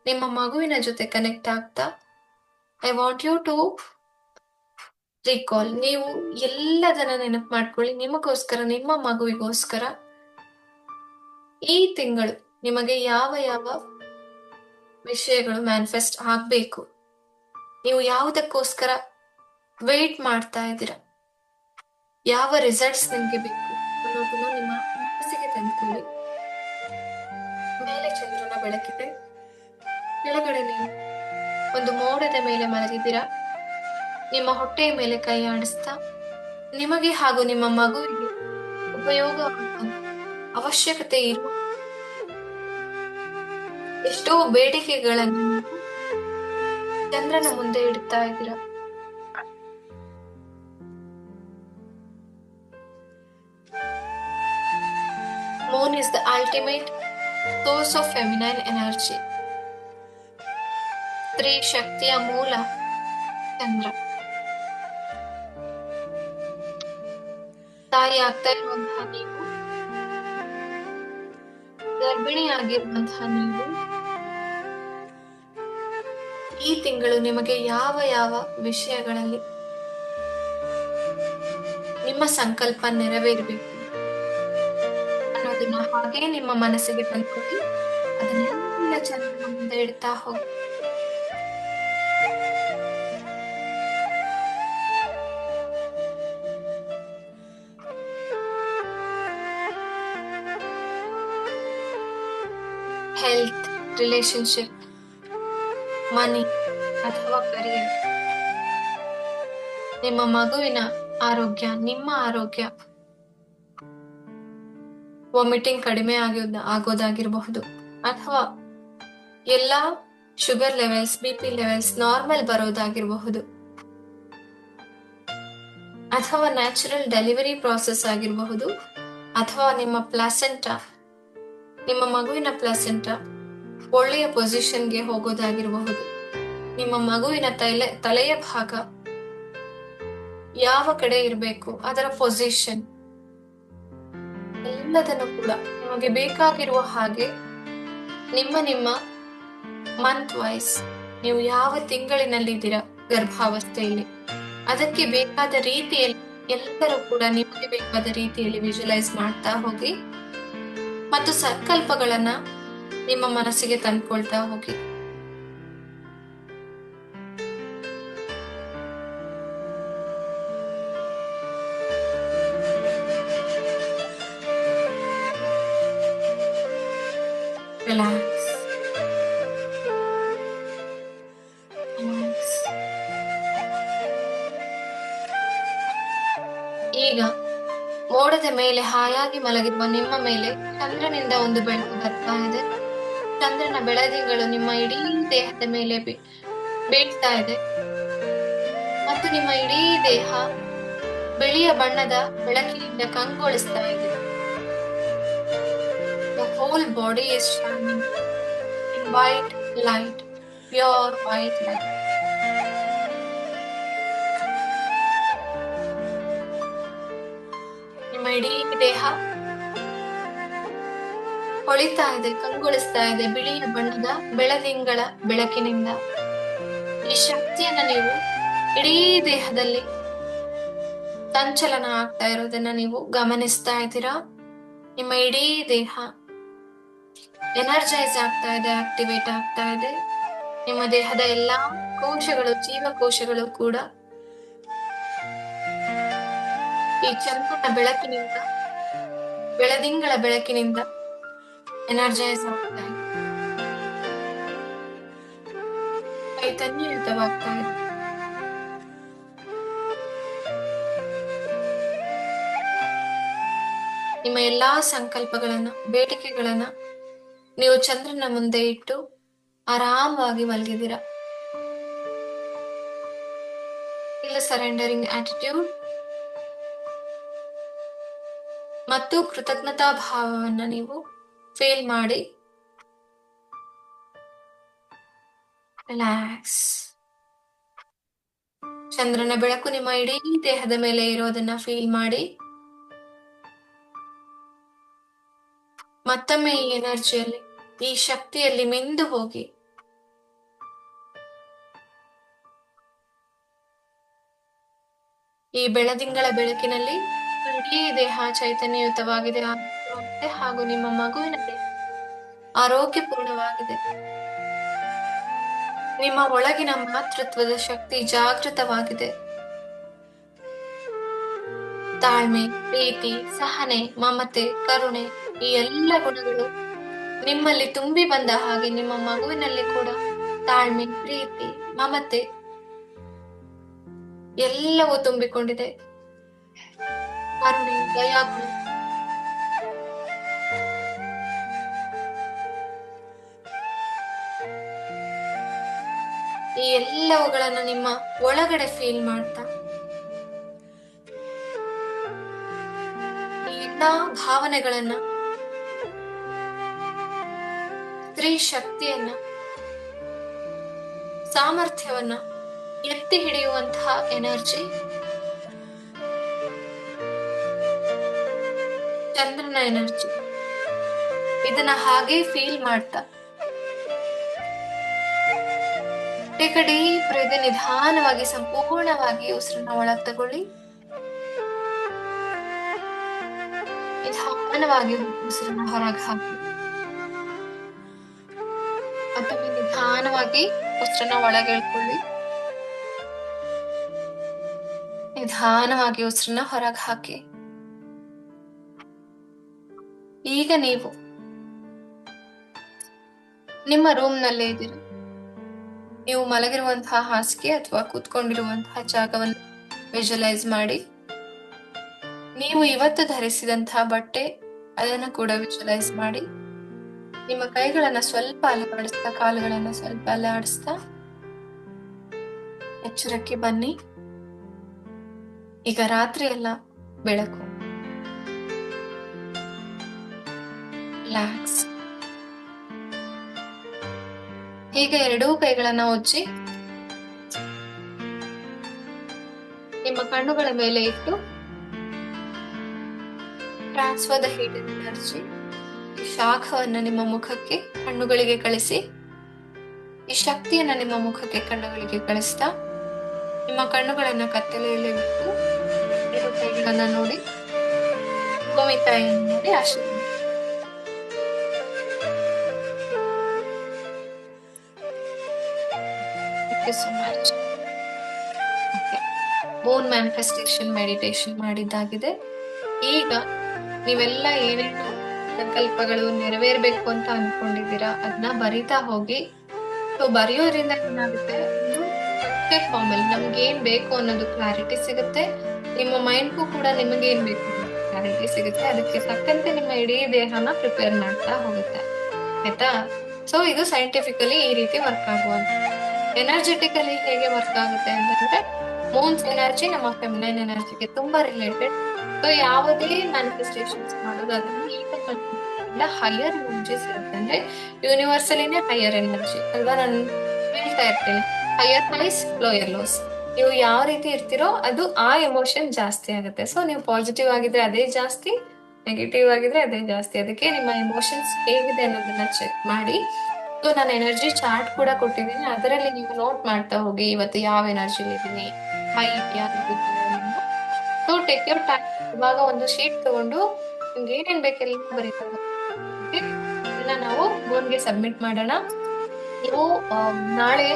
ನಿಮ್ಮ ಮಗುವಿನ ಜೊತೆ ಕನೆಕ್ಟ್ ಆಗ್ತಾ, I want you to recall, ನೀವು ಎಲ್ಲದನ್ನ ನೆನಪು ಮಾಡ್ಕೊಳ್ಳಿ. ನಿಮಗೋಸ್ಕರ, ನಿಮ್ಮ ಮಗುವಿಗೋಸ್ಕರ ಈ ತಿಂಗಳು ನಿಮಗೆ ಯಾವ ಯಾವ ವಿಷಯಗಳು ಮ್ಯಾನಿಫೆಸ್ಟ್ ಆಗ್ಬೇಕು, ನೀವು ಯಾವುದಕ್ಕೋಸ್ಕರ ವೇಟ್ ಮಾಡ್ತಾ ಇದ್ದೀರಾ, ಯಾವ ರಿಸಲ್ಟ್ಸ್ ನಿಮ್ಗೆ ಬೇಕು ಅನ್ನೋದನ್ನ ನಿಮ್ಮ ಮನಸ್ಸಿಗೆ ತಂದ್ಕೊಳ್ಳಿ. ಮೇಲೆ ಚಂದ್ರನ ಬೆಳಕಿದೆ, ಕೆಳಗಡೆ ನೀವು ಒಂದು ಮೋಡದ ಮೇಲೆ ಮಲಗಿದ್ದೀರಾ. ನಿಮ್ಮ ಹೊಟ್ಟೆಯ ಮೇಲೆ ಕೈ ಆಡಿಸ್ತಾ ನಿಮಗೆ ಹಾಗೂ ನಿಮ್ಮ ಮಗುವಿಗೆ ಉಪಯೋಗವಾಗುವಂತ ಅವಶ್ಯಕತೆ ಇರುವ ಎಷ್ಟೋ ಬೇಡಿಕೆಗಳನ್ನು ಚಂದ್ರನ ಮುಂದೆ ಇಡ್ತಾ ಇದ್ದೀರಾ. Moon is the ultimate source of feminine energy. ಸ್ತ್ರೀ ಶಕ್ತಿಯ ಮೂಲ ಚಂದ್ರ. ತಾಯಿ ಆಗ್ತಾ ಇರುವಂತಹ ನೀವು, ಗರ್ಭಿಣಿಯಾಗಿರುವಂತಹ ನೀವು, ಈ ತಿಂಗಳು ನಿಮಗೆ ಯಾವ ಯಾವ ವಿಷಯಗಳಲ್ಲಿ ನಿಮ್ಮ ಸಂಕಲ್ಪ ನೆರವೇರಬೇಕು ಅನ್ನೋದನ್ನ ಹಾಗೆ ನಿಮ್ಮ ಮನಸ್ಸಿಗೆ ತಂದ್ಕೊಳ್ಳಿ. ಅದನ್ನೆಲ್ಲ ಚಂದ್ರನ ಮುಂದೆ ಇಡ್ತಾ ಹೋಗಿ. ಹೆಲ್ತ್, ರಿಲೇಶನ್ಶಿಪ್, ಮನಿ ಅಥವಾ ಕರಿಯರ್, ನಿಮ್ಮ ಮಗುವಿನ ಆರೋಗ್ಯ, ನಿಮ್ಮ ಆರೋಗ್ಯ, ವಾಮಿಟಿಂಗ್ ಕಡಿಮೆ ಆಗೋದಾಗಿರಬಹುದು, ಅಥವಾ ಎಲ್ಲ sugar levels, BP levels normal ಬರೋದಾಗಿರಬಹುದು, ಅಥವಾ ನ್ಯಾಚುರಲ್ ಡೆಲಿವರಿ ಪ್ರಾಸೆಸ್ ಆಗಿರಬಹುದು, ಅಥವಾ ನಿಮ್ಮ ಪ್ಲಾಸೆಂಟಾ, ನಿಮ್ಮ ಮಗುವಿನ ಪ್ಲಾಸೆಂಟಾ ಒಳ್ಳೆಯ ಪೊಸಿಷನ್ಗೆ ಹೋಗೋದಾಗಿರಬಹುದು, ನಿಮ್ಮ ಮಗುವಿನ ತಲೆಯ ಭಾಗ ಯಾವ ಕಡೆ ಇರಬೇಕು ಅದರ ಪೊಸಿಷನ್, ಎಲ್ಲದನ್ನು ಕೂಡ ನಿಮಗೆ ಬೇಕಾಗಿರುವ ಹಾಗೆ ನಿಮ್ಮ ಮಂತ್ ವೈಸ್, ನೀವು ಯಾವ ತಿಂಗಳಿನಲ್ಲಿದ್ದೀರಾ ಗರ್ಭಾವಸ್ಥೆಯಲ್ಲಿ, ಅದಕ್ಕೆ ಬೇಕಾದ ರೀತಿಯಲ್ಲಿ ಎಲ್ಲರೂ ಕೂಡ ನಿಮಗೆ ಬೇಕಾದ ರೀತಿಯಲ್ಲಿ ವಿಜುವಲೈಸ್ ಮಾಡ್ತಾ ಹೋಗಿ ಮತ್ತು ಸಂಕಲ್ಪಗಳನ್ನ ನಿಮ್ಮ ಮನಸ್ಸಿಗೆ ತಂದ್ಕೊಳ್ತಾ ಹೋಗಿ. Relax, relax. ಈಗ ಮೋಡದ ಮೇಲೆ ಹಾಯಾಗಿ ಮಲಗಿರುವ ನಿಮ್ಮ ಮೇಲೆ ಚಂದ್ರನಿಂದ ಒಂದು ಬೆಳಕು ಬರ್ತಾ ಇದೆ. ಚಂದ್ರನ ಬೆಳದಿಂಗಳು ನಿಮ್ಮ ಇಡೀ ದೇಹದ ಮೇಲೆ ಬೀಳ್ತಾ ಇದೆ ಮತ್ತು ನಿಮ್ಮ ಇಡೀ ದೇಹ ಬಿಳಿಯ ಬಣ್ಣದ ಬೆಳಕಿನಿಂದ ಕಂಗೊಳಿಸ್ತಾ ಇದೆ. The whole body is shining in white light, pure white light. ನಿಮ್ಮ ಇಡೀ ದೇಹ ಹೊಳಿತಾ ಇದೆ, ಕಂಗೊಳಿಸ್ತಾ ಇದೆ ಬಿಳಿಯ ಬಣ್ಣದ ಬೆಳದಿಂಗಳ ಬೆಳಕಿನಿಂದ. ಈ ಶಕ್ತಿಯನ್ನ ನೀವು ಇಡೀ ದೇಹದಲ್ಲಿ ಸಂಚಲನ ಆಗ್ತಾ ಇರೋದನ್ನ ನೀವು ಗಮನಿಸ್ತಾ ಇದ್ದೀರಾ. ನಿಮ್ಮ ಇಡೀ ದೇಹ ಎನರ್ಜೈಸ್ ಆಗ್ತಾ ಇದೆ, ಆಕ್ಟಿವೇಟ್ ಆಗ್ತಾ ಇದೆ. ನಿಮ್ಮ ದೇಹದ ಎಲ್ಲಾ ಕೋಶಗಳು, ಜೀವಕೋಶಗಳು ಕೂಡ ಈ ಚಂದ್ರನ ಬೆಳಕಿನಿಂದ, ಬೆಳದಿಂಗಳ ಬೆಳಕಿನಿಂದ ಎನರ್ಜೈಸ್ ಆಗ್ತಾ ಇದೆ, ಚೈತನ್ಯಯುತವಾಗ್ತಾ ಇದೆ. ನಿಮ್ಮ ಎಲ್ಲಾ ಸಂಕಲ್ಪಗಳನ್ನ, ಬೇಡಿಕೆಗಳನ್ನ ನೀವು ಚಂದ್ರನ ಮುಂದೆ ಇಟ್ಟು ಆರಾಮವಾಗಿ ಮಲಗಿದ್ದೀರಾ. ಇಲ್ಲ ಸರೆಂಡರಿಂಗ್ ಆಟಿಟ್ಯೂಡ್ ಮತ್ತು ಕೃತಜ್ಞತಾ ಭಾವವನ್ನ ನೀವು ಫೀಲ್ ಮಾಡಿ ರಿಲ್ಯಾಕ್ಸ್. ಚಂದ್ರನ ಬೆಳಕು ನಿಮ್ಮ ಇಡೀ ದೇಹದ ಮೇಲೆ ಇರೋದನ್ನ ಫೀಲ್ ಮಾಡಿ. ಮತ್ತೊಮ್ಮೆ ಈ ಎನರ್ಜಿಯಲ್ಲಿ, ಈ ಶಕ್ತಿಯಲ್ಲಿ ಮಿಂದು ಹೋಗಿ. ಈ ಬೆಳದಿಂಗಳ ಬೆಳಕಿನಲ್ಲಿ ಇಡೀ ದೇಹ ಚೈತನ್ಯಯುತವಾಗಿದೆ ಹಾಗೂ ನಿಮ್ಮ ಮಗುವಿನ ದೇಹ ಆರೋಗ್ಯಪೂರ್ಣವಾಗಿದೆ. ನಿಮ್ಮ ಒಳಗಿನ ಮಾತೃತ್ವದ ಶಕ್ತಿ ಜಾಗೃತವಾಗಿದೆ. ತಾಳ್ಮೆ, ಪ್ರೀತಿ, ಸಹನೆ, ಮಮತೆ, ಕರುಣೆ, ಈ ಎಲ್ಲ ಗುಣಗಳು ನಿಮ್ಮಲ್ಲಿ ತುಂಬಿ ಬಂದ ಹಾಗೆ ನಿಮ್ಮ ಮಗುವಿನಲ್ಲಿ ಕೂಡ ತಾಳ್ಮೆ, ಪ್ರೀತಿ, ಮಮತೆ ಎಲ್ಲವೂ ತುಂಬಿಕೊಂಡಿದೆ. ಕರುಣೆ, ದಯಾಗುಣ, ಈ ಎಲ್ಲವುಗಳನ್ನ ನಿಮ್ಮ ಒಳಗಡೆ ಫೀಲ್ ಮಾಡ್ತಾ, ಈ ಎಲ್ಲಾ ಭಾವನೆಗಳನ್ನ ಸ್ತ್ರೀ ಶಕ್ತಿಯನ್ನ, ಸಾಮರ್ಥ್ಯವನ್ನ ಎತ್ತಿ ಹಿಡಿಯುವಂತಹ ಎನರ್ಜಿ ಚಂದ್ರನ ಎನರ್ಜಿ. ಇದನ್ನ ಹಾಗೆ ಫೀಲ್ ಮಾಡ್ತಾ ಟೇಕ್ ಅ ಡೀಪ್ ಬ್ರೀತ್. ನಿಧಾನವಾಗಿ ಸಂಪೂರ್ಣವಾಗಿ ಉಸಿರನ್ನ ಒಳಗ್ ತಗೊಳ್ಳಿ. ನಿಧಾನವಾಗಿ ಉಸಿರನ್ನ ಹೊರಗೆ ಹಾಕಿ. ಮತ್ತೊಮ್ಮೆ ನಿಧಾನವಾಗಿ ಉಸಿರನ್ನ ಒಳಗೆ ಎಳ್ಕೊಳ್ಳಿ. ನಿಧಾನವಾಗಿ ಉಸಿರನ್ನ ಹೊರಗೆ ಹಾಕಿ. ಈಗ ನೀವು ನಿಮ್ಮ ರೂಮ್ ನಲ್ಲೇ ಇದ್ದೀರಾ. ನೀವು ಮಲಗಿರುವಂತಹ ಹಾಸಿಗೆ ಅಥವಾ ಕೂತ್ಕೊಂಡಿರುವಂತಹ ಜಾಗವನ್ನು ವಿಜುವಲೈಸ್ ಮಾಡಿ. ನೀವು ಇವತ್ತು ಧರಿಸಿದಂತಹ ಬಟ್ಟೆ ಅದನ್ನ ಕೂಡ ವಿಜುವಲೈಸ್ ಮಾಡಿ. ನಿಮ್ಮ ಕೈಗಳನ್ನ ಸ್ವಲ್ಪ ಅಲ್ಲಾಡಿಸ್ತಾ, ಕಾಲುಗಳನ್ನ ಸ್ವಲ್ಪ ಅಲ್ಲಾಡಿಸ್ತಾ ಎಚ್ಚರಕ್ಕೆ ಬನ್ನಿ. ಈಗ ರಾತ್ರಿ ಎಲ್ಲ ಬೆಳಕು. ರಿಲ್ಯಾಕ್ಸ್. ಈಗ ಎರಡೂ ಕೈಗಳನ್ನ ಉಜ್ಜಿ ನಿಮ್ಮ ಕಣ್ಣುಗಳ ಮೇಲೆ ಇಟ್ಟು ಟ್ರಾನ್ಸ್ಫರ್ ದ ಹೀಟ್ ಎನರ್ಜಿ, ಈ ಶಾಖವನ್ನ ನಿಮ್ಮ ಮುಖಕ್ಕೆ, ಕಣ್ಣುಗಳಿಗೆ ಕಳಿಸಿ. ಈ ಶಕ್ತಿಯನ್ನ ನಿಮ್ಮ ಮುಖಕ್ಕೆ, ಕಣ್ಣುಗಳಿಗೆ ಕಳಿಸ್ತಾ ನಿಮ್ಮ ಕಣ್ಣುಗಳನ್ನ ಕತ್ತಲೆಯಲ್ಲಿ ಬಿಟ್ಟು ಎರಡು ಕೈಗಳನ್ನ ನೋಡಿ, ಭೂಮಿ ತಾಯಿಯನ್ನು ನೋಡಿ ಆಶೀರ್ವಾದ. So much. Moon manifestation meditation ಮಾಡಿದ್ದಾಗಿದೆ. ಈಗ ನೀವೆಲ್ಲ ಏನೇನು ಸಂಕಲ್ಪಗಳು ನೆರವೇರ್ಬೇಕು ಅಂತ ಅನ್ಕೊಂಡಿದ್ದೀರಾ ಅದನ್ನ ಬರಿತಾ ಹೋಗಿ. ಸೊ ಬರೆಯೋದ್ರಿಂದ ಏನಾಗುತ್ತೆ, ಒಂದು ಫಾರ್ಮ್ ಅಲ್ಲಿ ನಮ್ಗೆ ಏನ್ ಬೇಕು ಅನ್ನೋದು ಕ್ಲಾರಿಟಿ ಸಿಗುತ್ತೆ. ನಿಮ್ಮ ಮೈಂಡ್ಗೂ ಕೂಡ ನಿಮಗೆ ಏನ್ ಬೇಕು ಅನ್ನೋದು ಕ್ಲಾರಿಟಿ ಸಿಗುತ್ತೆ. ಅದಕ್ಕೆ ತಕ್ಕಂತೆ ನಿಮ್ಮ ಇಡೀ ದೇಹನ ಪ್ರಿಪೇರ್ ಮಾಡ್ತಾ ಹೋಗುತ್ತೆ. ಆಯ್ತಾ? ಸೊ ಇದು ಸೈಂಟಿಫಿಕಲಿ ಈ ರೀತಿ ವರ್ಕ್ ಆಗುವಂತ. ಎನರ್ಜೆಟಿಕಲಿ ಹೇಗೆ ವರ್ಕ್ ಆಗುತ್ತೆ ಅಂತಂದ್ರೆ, ಮೂನ್ಸ್ ಎನರ್ಜಿ ನಮ್ಮ ಫೆಮಿನೈನ್ ಎನರ್ಜಿಗೆ ತುಂಬಾ ರಿಲೇಟೆಡ್. ಸೊ ಯಾವುದೇ ಮ್ಯಾನಿಫೆಸ್ಟೇಷನ್ಸ್ ಮಾಡೋದು ಅದನ್ನ ಹೈಯರ್ ಎನರ್ಜೀಸ್ ಇರುತ್ತೆ. ಅಂದ್ರೆ ಯೂನಿವರ್ಸಲಿನೇ ಹೈಯರ್ ಎನರ್ಜಿ ಅಲ್ವಾ? ನಾನು ಹೇಳ್ತಾ ಇರ್ತೀನಿ, ಹೈಯರ್ ಹೈಸ್ ಲೋಯರ್ ಲೋಸ್. ನೀವು ಯಾವ ರೀತಿ ಇರ್ತೀರೋ ಅದು ಆ ಎಮೋಷನ್ ಜಾಸ್ತಿ ಆಗುತ್ತೆ. ಸೊ ನೀವು ಪಾಸಿಟಿವ್ ಆಗಿದ್ರೆ ಅದೇ ಜಾಸ್ತಿ, ನೆಗೆಟಿವ್ ಆಗಿದ್ರೆ ಅದೇ ಜಾಸ್ತಿ. ಅದಕ್ಕೆ ನಿಮ್ಮ ಎಮೋಷನ್ಸ್ ಹೇಗಿದೆ ಅನ್ನೋದನ್ನ ಚೆಕ್ ಮಾಡಿ. ಸೊ ನಾನು ಎನರ್ಜಿ ಚಾರ್ಟ್ ಕೂಡ ಕೊಟ್ಟಿದ್ದೀನಿ, ಅದರಲ್ಲಿ ನೀವು ನೋಟ್ ಮಾಡ್ತಾ ಹೋಗಿ ಇವತ್ತು ಯಾವ ಎನರ್ಜಿ ಇದ್ದೀನಿ, ಹೈ ಇದೆಯಾ. So take your time. ಇವಾಗ ಒಂದು ಶೀಟ್ ತಗೊಂಡು ನಿಮ್ಗೆ ಏನೇನ್ ಬೇಕೆಲ್ಲ ಬರೀತಾ ಇದನ್ನ ನಾವು ಬೋನ್ಗೆ ಸಬ್ಮಿಟ್ ಮಾಡೋಣ. ನೀವು ನಾಳೆ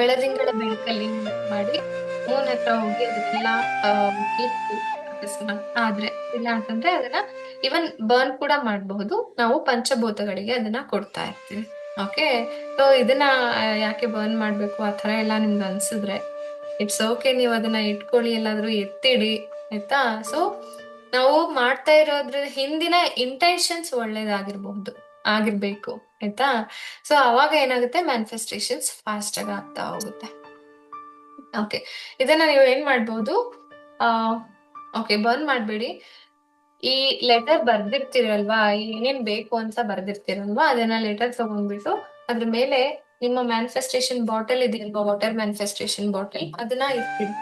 ಬೆಳದಿಂಗಳ ಬೆಳಕಲ್ಲಿ ಮಾಡಿ ಮೂನ್ ಹತ್ರ ಹೋಗಿ ಅದನ್ನೆಲ್ಲ ಆದ್ರೆ ಇಲ್ಲ ಅಂತಂದ್ರೆ ಅದನ್ನ ಇವನ್ ಬರ್ನ್ ಕೂಡ ಮಾಡಬಹುದು. ನಾವು ಪಂಚಭೂತಗಳಿಗೆ ಅದನ್ನ ಕೊಡ್ತಾ ಇರ್ತೀವಿ. ಓಕೆ, ಸೊ ಇದನ್ನ ಯಾಕೆ ಬರ್ನ್ ಮಾಡ್ಬೇಕು ಆ ತರ ಎಲ್ಲ ನಿಮ್ಗೆ ಅನ್ಸಿದ್ರೆ ಇಟ್ಸ್ ಓಕೆ, ನೀವು ಅದನ್ನ ಇಟ್ಕೊಳ್ಳಿ, ಎಲ್ಲಾದ್ರೂ ಎತ್ತಿಡಿ. ಆಯ್ತಾ? ಸೊ ನಾವು ಮಾಡ್ತಾ ಇರೋದ್ರ ಹಿಂದಿನ ಇಂಟೆನ್ಷನ್ಸ್ ಒಳ್ಳೇದಾಗಿರ್ಬಹುದು, ಆಗಿರ್ಬೇಕು. ಆಯ್ತಾ? ಸೊ ಅವಾಗ ಏನಾಗುತ್ತೆ, ಮ್ಯಾನಿಫೆಸ್ಟೇಷನ್ಸ್ ಫಾಸ್ಟ್ ಆಗಿ ಆಗ್ತಾ ಹೋಗುತ್ತೆ. ಓಕೆ, ಇದನ್ನ ನೀವು ಏನ್ ಮಾಡ್ಬೋದು, ಓಕೆ ಬರ್ನ್ ಮಾಡ್ಬೇಡಿ. ಈ ಲೆಟರ್ ಬರ್ದಿರ್ತೀರಲ್ವಾ, ಏನೇನ್ ಬೇಕು ಅಂತ ಬರ್ದಿರ್ತೀರಲ್ವಾ, ಅದನ್ನ ಲೆಟರ್ ತಗೊಂಡ್ಬಿಟ್ಟು ಅದ್ರ ಮೇಲೆ ನಿಮ್ಮ ಮ್ಯಾನಿಫೆಸ್ಟೇಷನ್ ಬಾಟಲ್ ಇದೆಯಲ್ವಾ, ವಾಟರ್ ಮ್ಯಾನಿಫೆಸ್ಟೇಷನ್ ಬಾಟಲ್, ಅದನ್ನ ಇಟ್ಬಿಡಿ.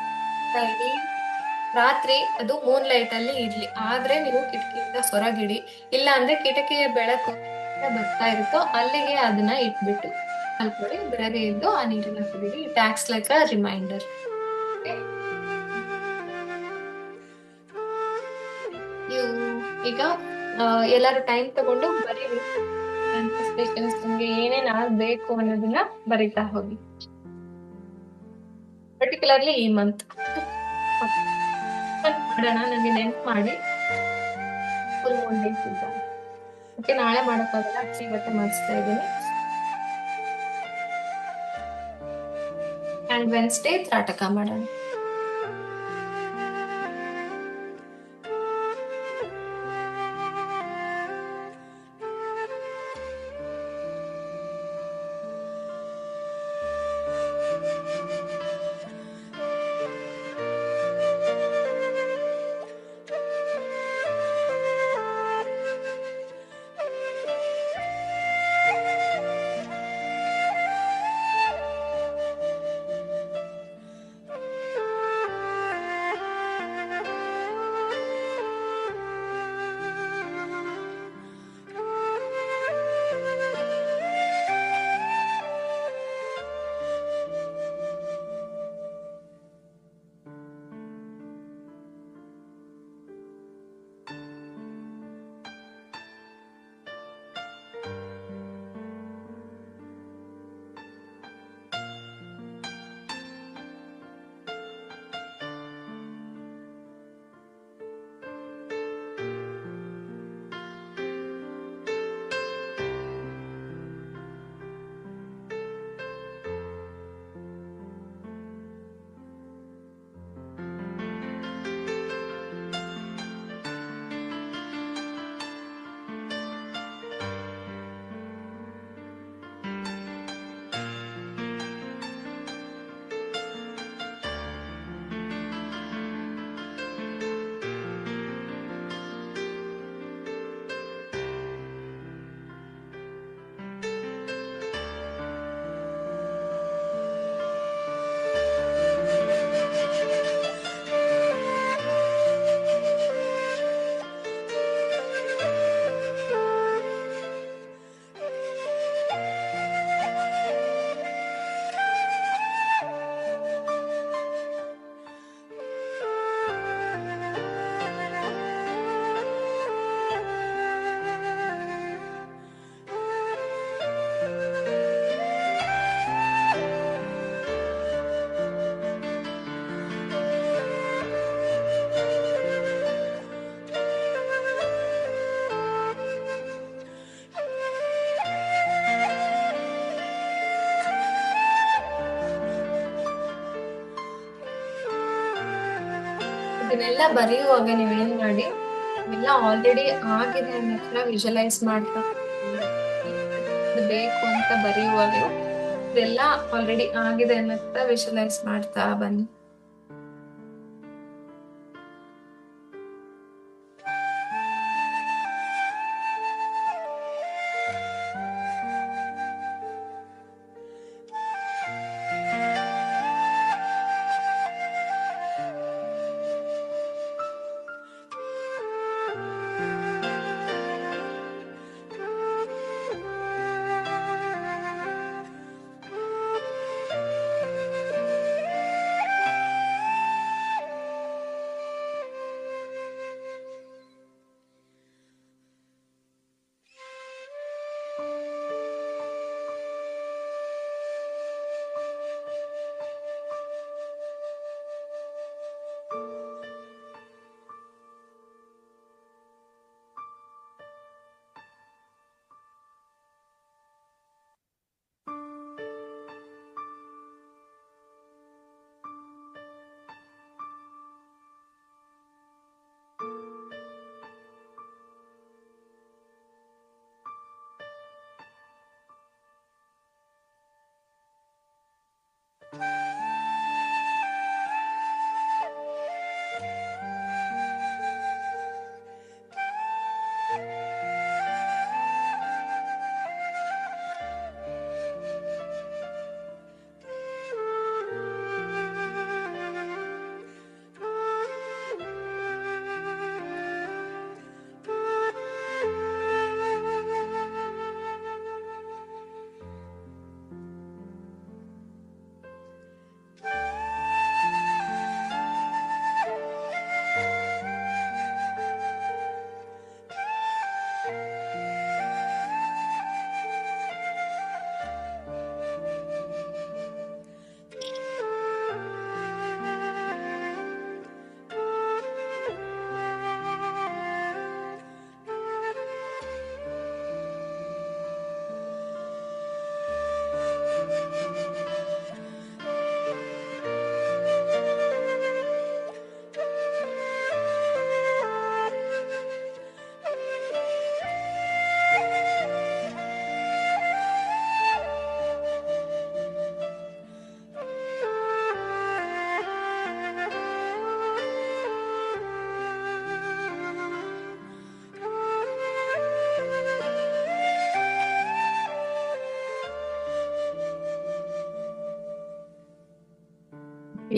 ರಾತ್ರಿ ಅದು ಮೂನ್ ಲೈಟ್ ಅಲ್ಲಿ ಇರ್ಲಿ. ಆದ್ರೆ ನೀವು ಕಿಟಕಿಯಿಂದ ಹೊರಗಿಡಿ. ಇಲ್ಲ ಅಂದ್ರೆ ಕಿಟಕಿಯ ಬೆಳಕು ಬರ್ತಾ ಇರುತ್ತೋ ಅಲ್ಲಿಗೆ ಅದನ್ನ ಇಟ್ಬಿಟ್ಟು ಮಲ್ಕೊಳ್ಳಿ. ಬೆಳಗ್ಗೆ ಎದ್ದು ಆ ನೀರನ್ನ ಕುಡೀರಿ. It acts like a reminder. ಈಗ ಎಲ್ಲಾರು ಟೈಮ್ ತಗೊಂಡು ಬರೀರಿ. ಮ್ಯಾನಿಫೆಸ್ಟೇಷನ್ಸ್ ನಿಮ್ಗೆ ಏನೇನ್ ಆಗ್ಬೇಕು ಅನ್ನೋದನ್ನ ಬರೀತಾ ಹೋಗಿ, ಪರ್ಟಿಕ್ಯುಲರ್ಲಿ ಈ ಮಂತ್ ಮಾಡೋಣ. ನನಗೆ ನೆನ್ಪು ಮಾಡಿ ಫುಲ್ ಮೂನ್ ಡೇಸ್ ಇದ್ದಾಗ. ಓಕೆ, ನಾಳೆ ಮಾಡೋಕ್ಕಾಗಲ್ಲ, ಇವತ್ತೇ ಮಾಡಿಸ್ತಾ ಇದ್ದೀನಿ. ಅಂಡ್ ವೆನ್ಸ್ಡೇ ತ್ರಾಟಕ ಮಾಡೋಣ. ಇದನ್ನೆಲ್ಲ ಬರೆಯುವಾಗ ನೀವೇನ್ ಮಾಡಿ, ಇವೆಲ್ಲ ಆಲ್ರೆಡಿ ಆಗಿದೆ ಅನ್ನೋ ತರ ವಿಜುವಲೈಸ್ ಮಾಡ್ತಾ ಬನ್ನಿ. ಇದು ಬೇಕು ಅಂತ ಬರೆಯುವಾಗ್ಲೂ ಇದೆಲ್ಲ ಆಲ್ರೆಡಿ ಆಗಿದೆ ಅನ್ನೋ ತರ ವಿಜುವಲೈಸ್ ಮಾಡ್ತಾ ಬನ್ನಿ.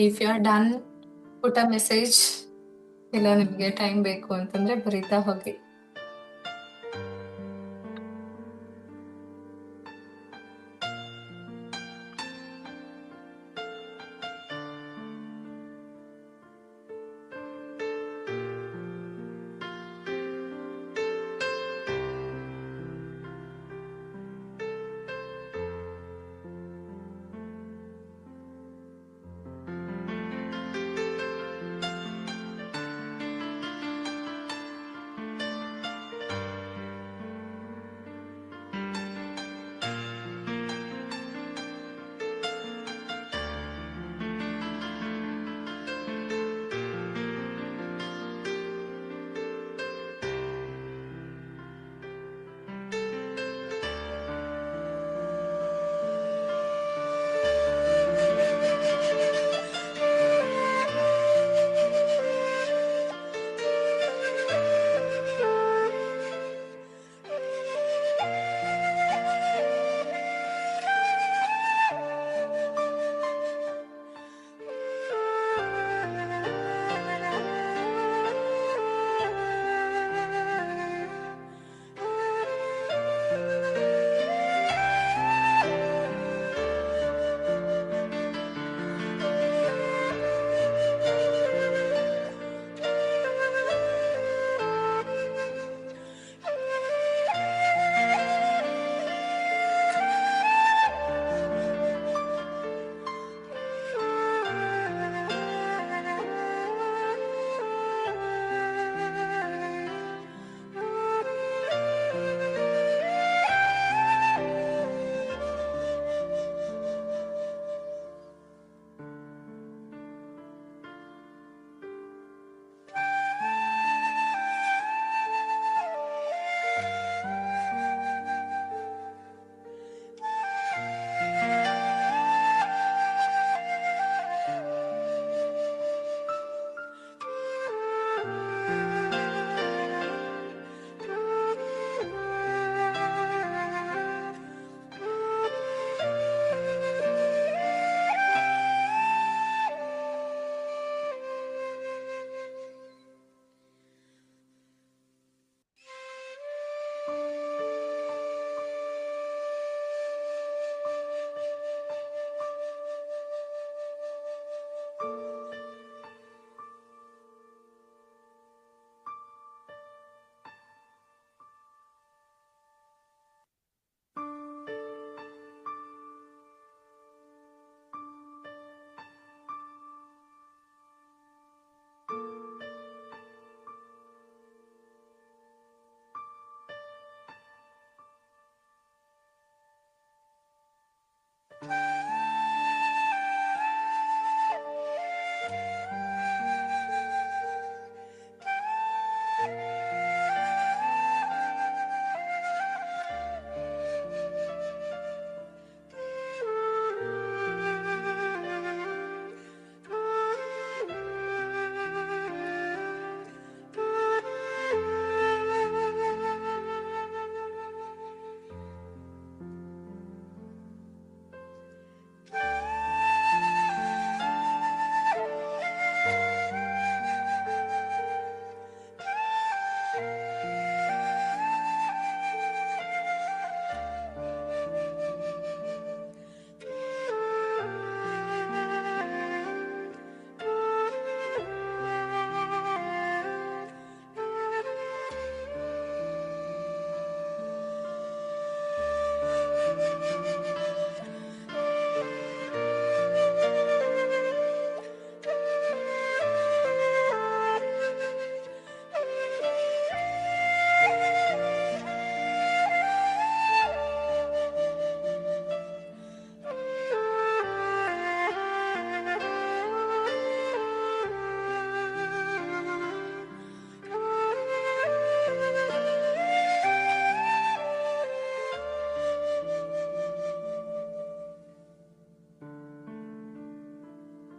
If you are done, put a message. ಇಲ್ಲ ನಿಮ್ಗೆ ಟೈಮ್ ಬೇಕು ಅಂತಂದ್ರೆ ಬರೀತಾ ಹೋಗಿ.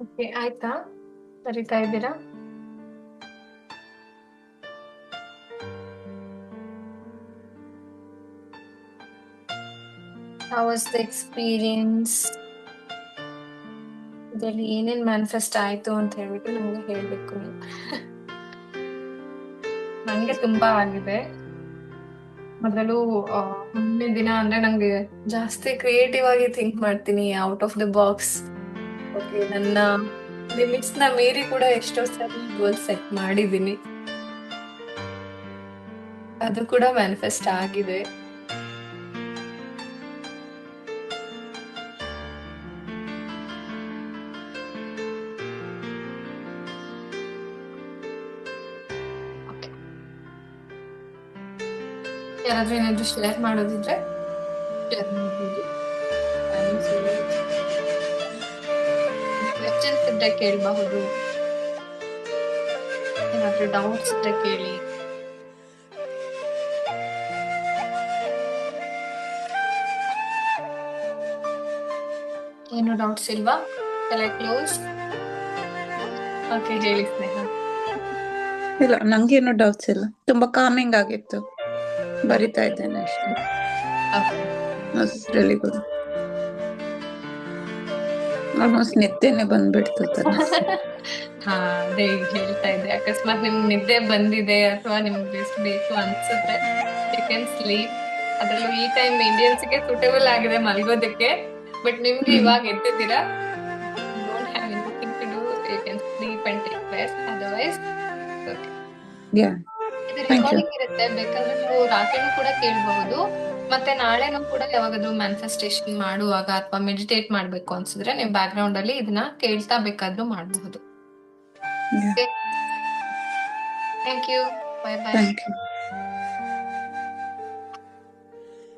ಓಕೆ, ಆಯ್ತಾ? ಬರಿತಾ ಇದ್ದೀರಾ? How was the experience? ಇದ್ರಲ್ಲಿ ಏನೇನ್ ಮ್ಯಾನಿಫೆಸ್ಟ್ ಆಯ್ತು ಅಂತ ಹೇಳ್ಬಿಟ್ಟು ನಮ್ಗೆ ಹೇಳ್ಬೇಕು ನೀವು. ನಂಗೆ ತುಂಬಾ ಆಗಿದೆ. ಮೊದಲು ಮುಂದಿನ ದಿನ ಅಂದ್ರೆ ನಂಗೆ ಜಾಸ್ತಿ ಕ್ರಿಯೇಟಿವ್ ಆಗಿ ಥಿಂಕ್ ಮಾಡ್ತೀನಿ, out of the box. Okay, ನನ್ನ ಲಿಮಿಟ್ಸ್ ನ ಮೀರಿ ಕೂಡ ಎಷ್ಟೋ ಸರಿ ಗೋಲ್ ಸೆಟ್ ಮಾಡಿದ್ದೀನಿ. ಅದು ಕೂಡ ಮ್ಯಾನಿಫೆಸ್ಟ್ ಆಗಿದೆ. Okay. ಯಾರಾದ್ರೂ ಏನಾದ್ರು ಶೇರ್ ಮಾಡೋದಿದ್ರೆ ಶೇರ್ ಮಾಡ್ಬೋದು. ಕ್ವೆಶನ್ಸ್ ಇದ್ರೆ ಕೇಳಬಹುದು, ಏನಾದ್ರೂ ಡೌಟ್ಸ್ ಇದ್ರೆ ಕೇಳಿ. ಏನು ಡೌಟ್ಸ್ ಇಲ್ವಾ? ಕ್ಲೋಸ್. ಓಕೆ, ಹೇಳಿ ಸ್ನೇಹ. ಇಲ್ಲ, ನಂಗೇನು ಡೌಟ್ಸ್ ಇಲ್ಲ. ತುಂಬಾ ಕಾಮಿಂಗ್ ಆಗಿತ್ತು, ಬರಿತಾ ಇದ್ದೇನೆ ಅಷ್ಟೇ. Really good. ಆಲ್ಮೋಸ್ಟ್ ನಿದ್ದೆನೆ ಬಂದ್ಬಿಡ್ತು ತರ. ಹಾ, ಅದೇ ಈಗ ಹೇಳ್ತಾ ಇದ್ದೆ, ಅಕಸ್ಮಾತ್ ನಿಮ್ಗೆ ನಿದ್ದೆ ಬಂದಿದೆ ಅಥವಾ ನಿಮ್ಗೆ ರೆಸ್ಟ್ ಬೇಕು ಅನ್ಸಿದ್ರೆ ಯು ಕ್ಯಾನ್ ಸ್ಲೀಪ್. ಅದ್ರಲ್ಲೂ ಈ ಟೈಮ್ ಇಂಡಿಯನ್ಸ್ಗೆ ಸೂಟೇಬಲ್ ಆಗಿದೆ ಮಲ್ಗೋದಕ್ಕೆ. ಬಟ್ ನಿಮ್ಗೆ ಇವಾಗ ಎದ್ದಿದ್ದೀರಾ, don't have anything to do, you can sleep and take rest. Otherwise okay. Yeah, ಇದು ಥ್ಯಾಂಕ್ ಯು. ರೆಕಾರ್ಡಿಂಗ್ ಇರುತ್ತೆ, ಬೇಕಾದ್ರೆ ನೀವು ರಾತ್ರಿನೂ ಕೂಡ ಕೇಳಬಹುದು. ಮತ್ತೆ ನಾಳೆನೂ ಕೂಡ ಯಾವಾಗಾದ್ರೂ ಮ್ಯಾನಿಫೆಸ್ಟೇಷನ್ ಮಾಡುವಾಗ ಅಥವಾ ಮೆಡಿಟೇಟ್ ಮಾಡ್ಬೇಕು ಅನ್ಸಿದ್ರೆ ನೀವು ಬ್ಯಾಕ್ ಗ್ರೌಂಡ್ ಅಲ್ಲಿ ಇದನ್ನ ಕೇಳ್ತಾ ಬೇಕಾದ್ರೂ ಮಾಡಬಹುದು. Yeah, thank you. Bye bye. Thank you.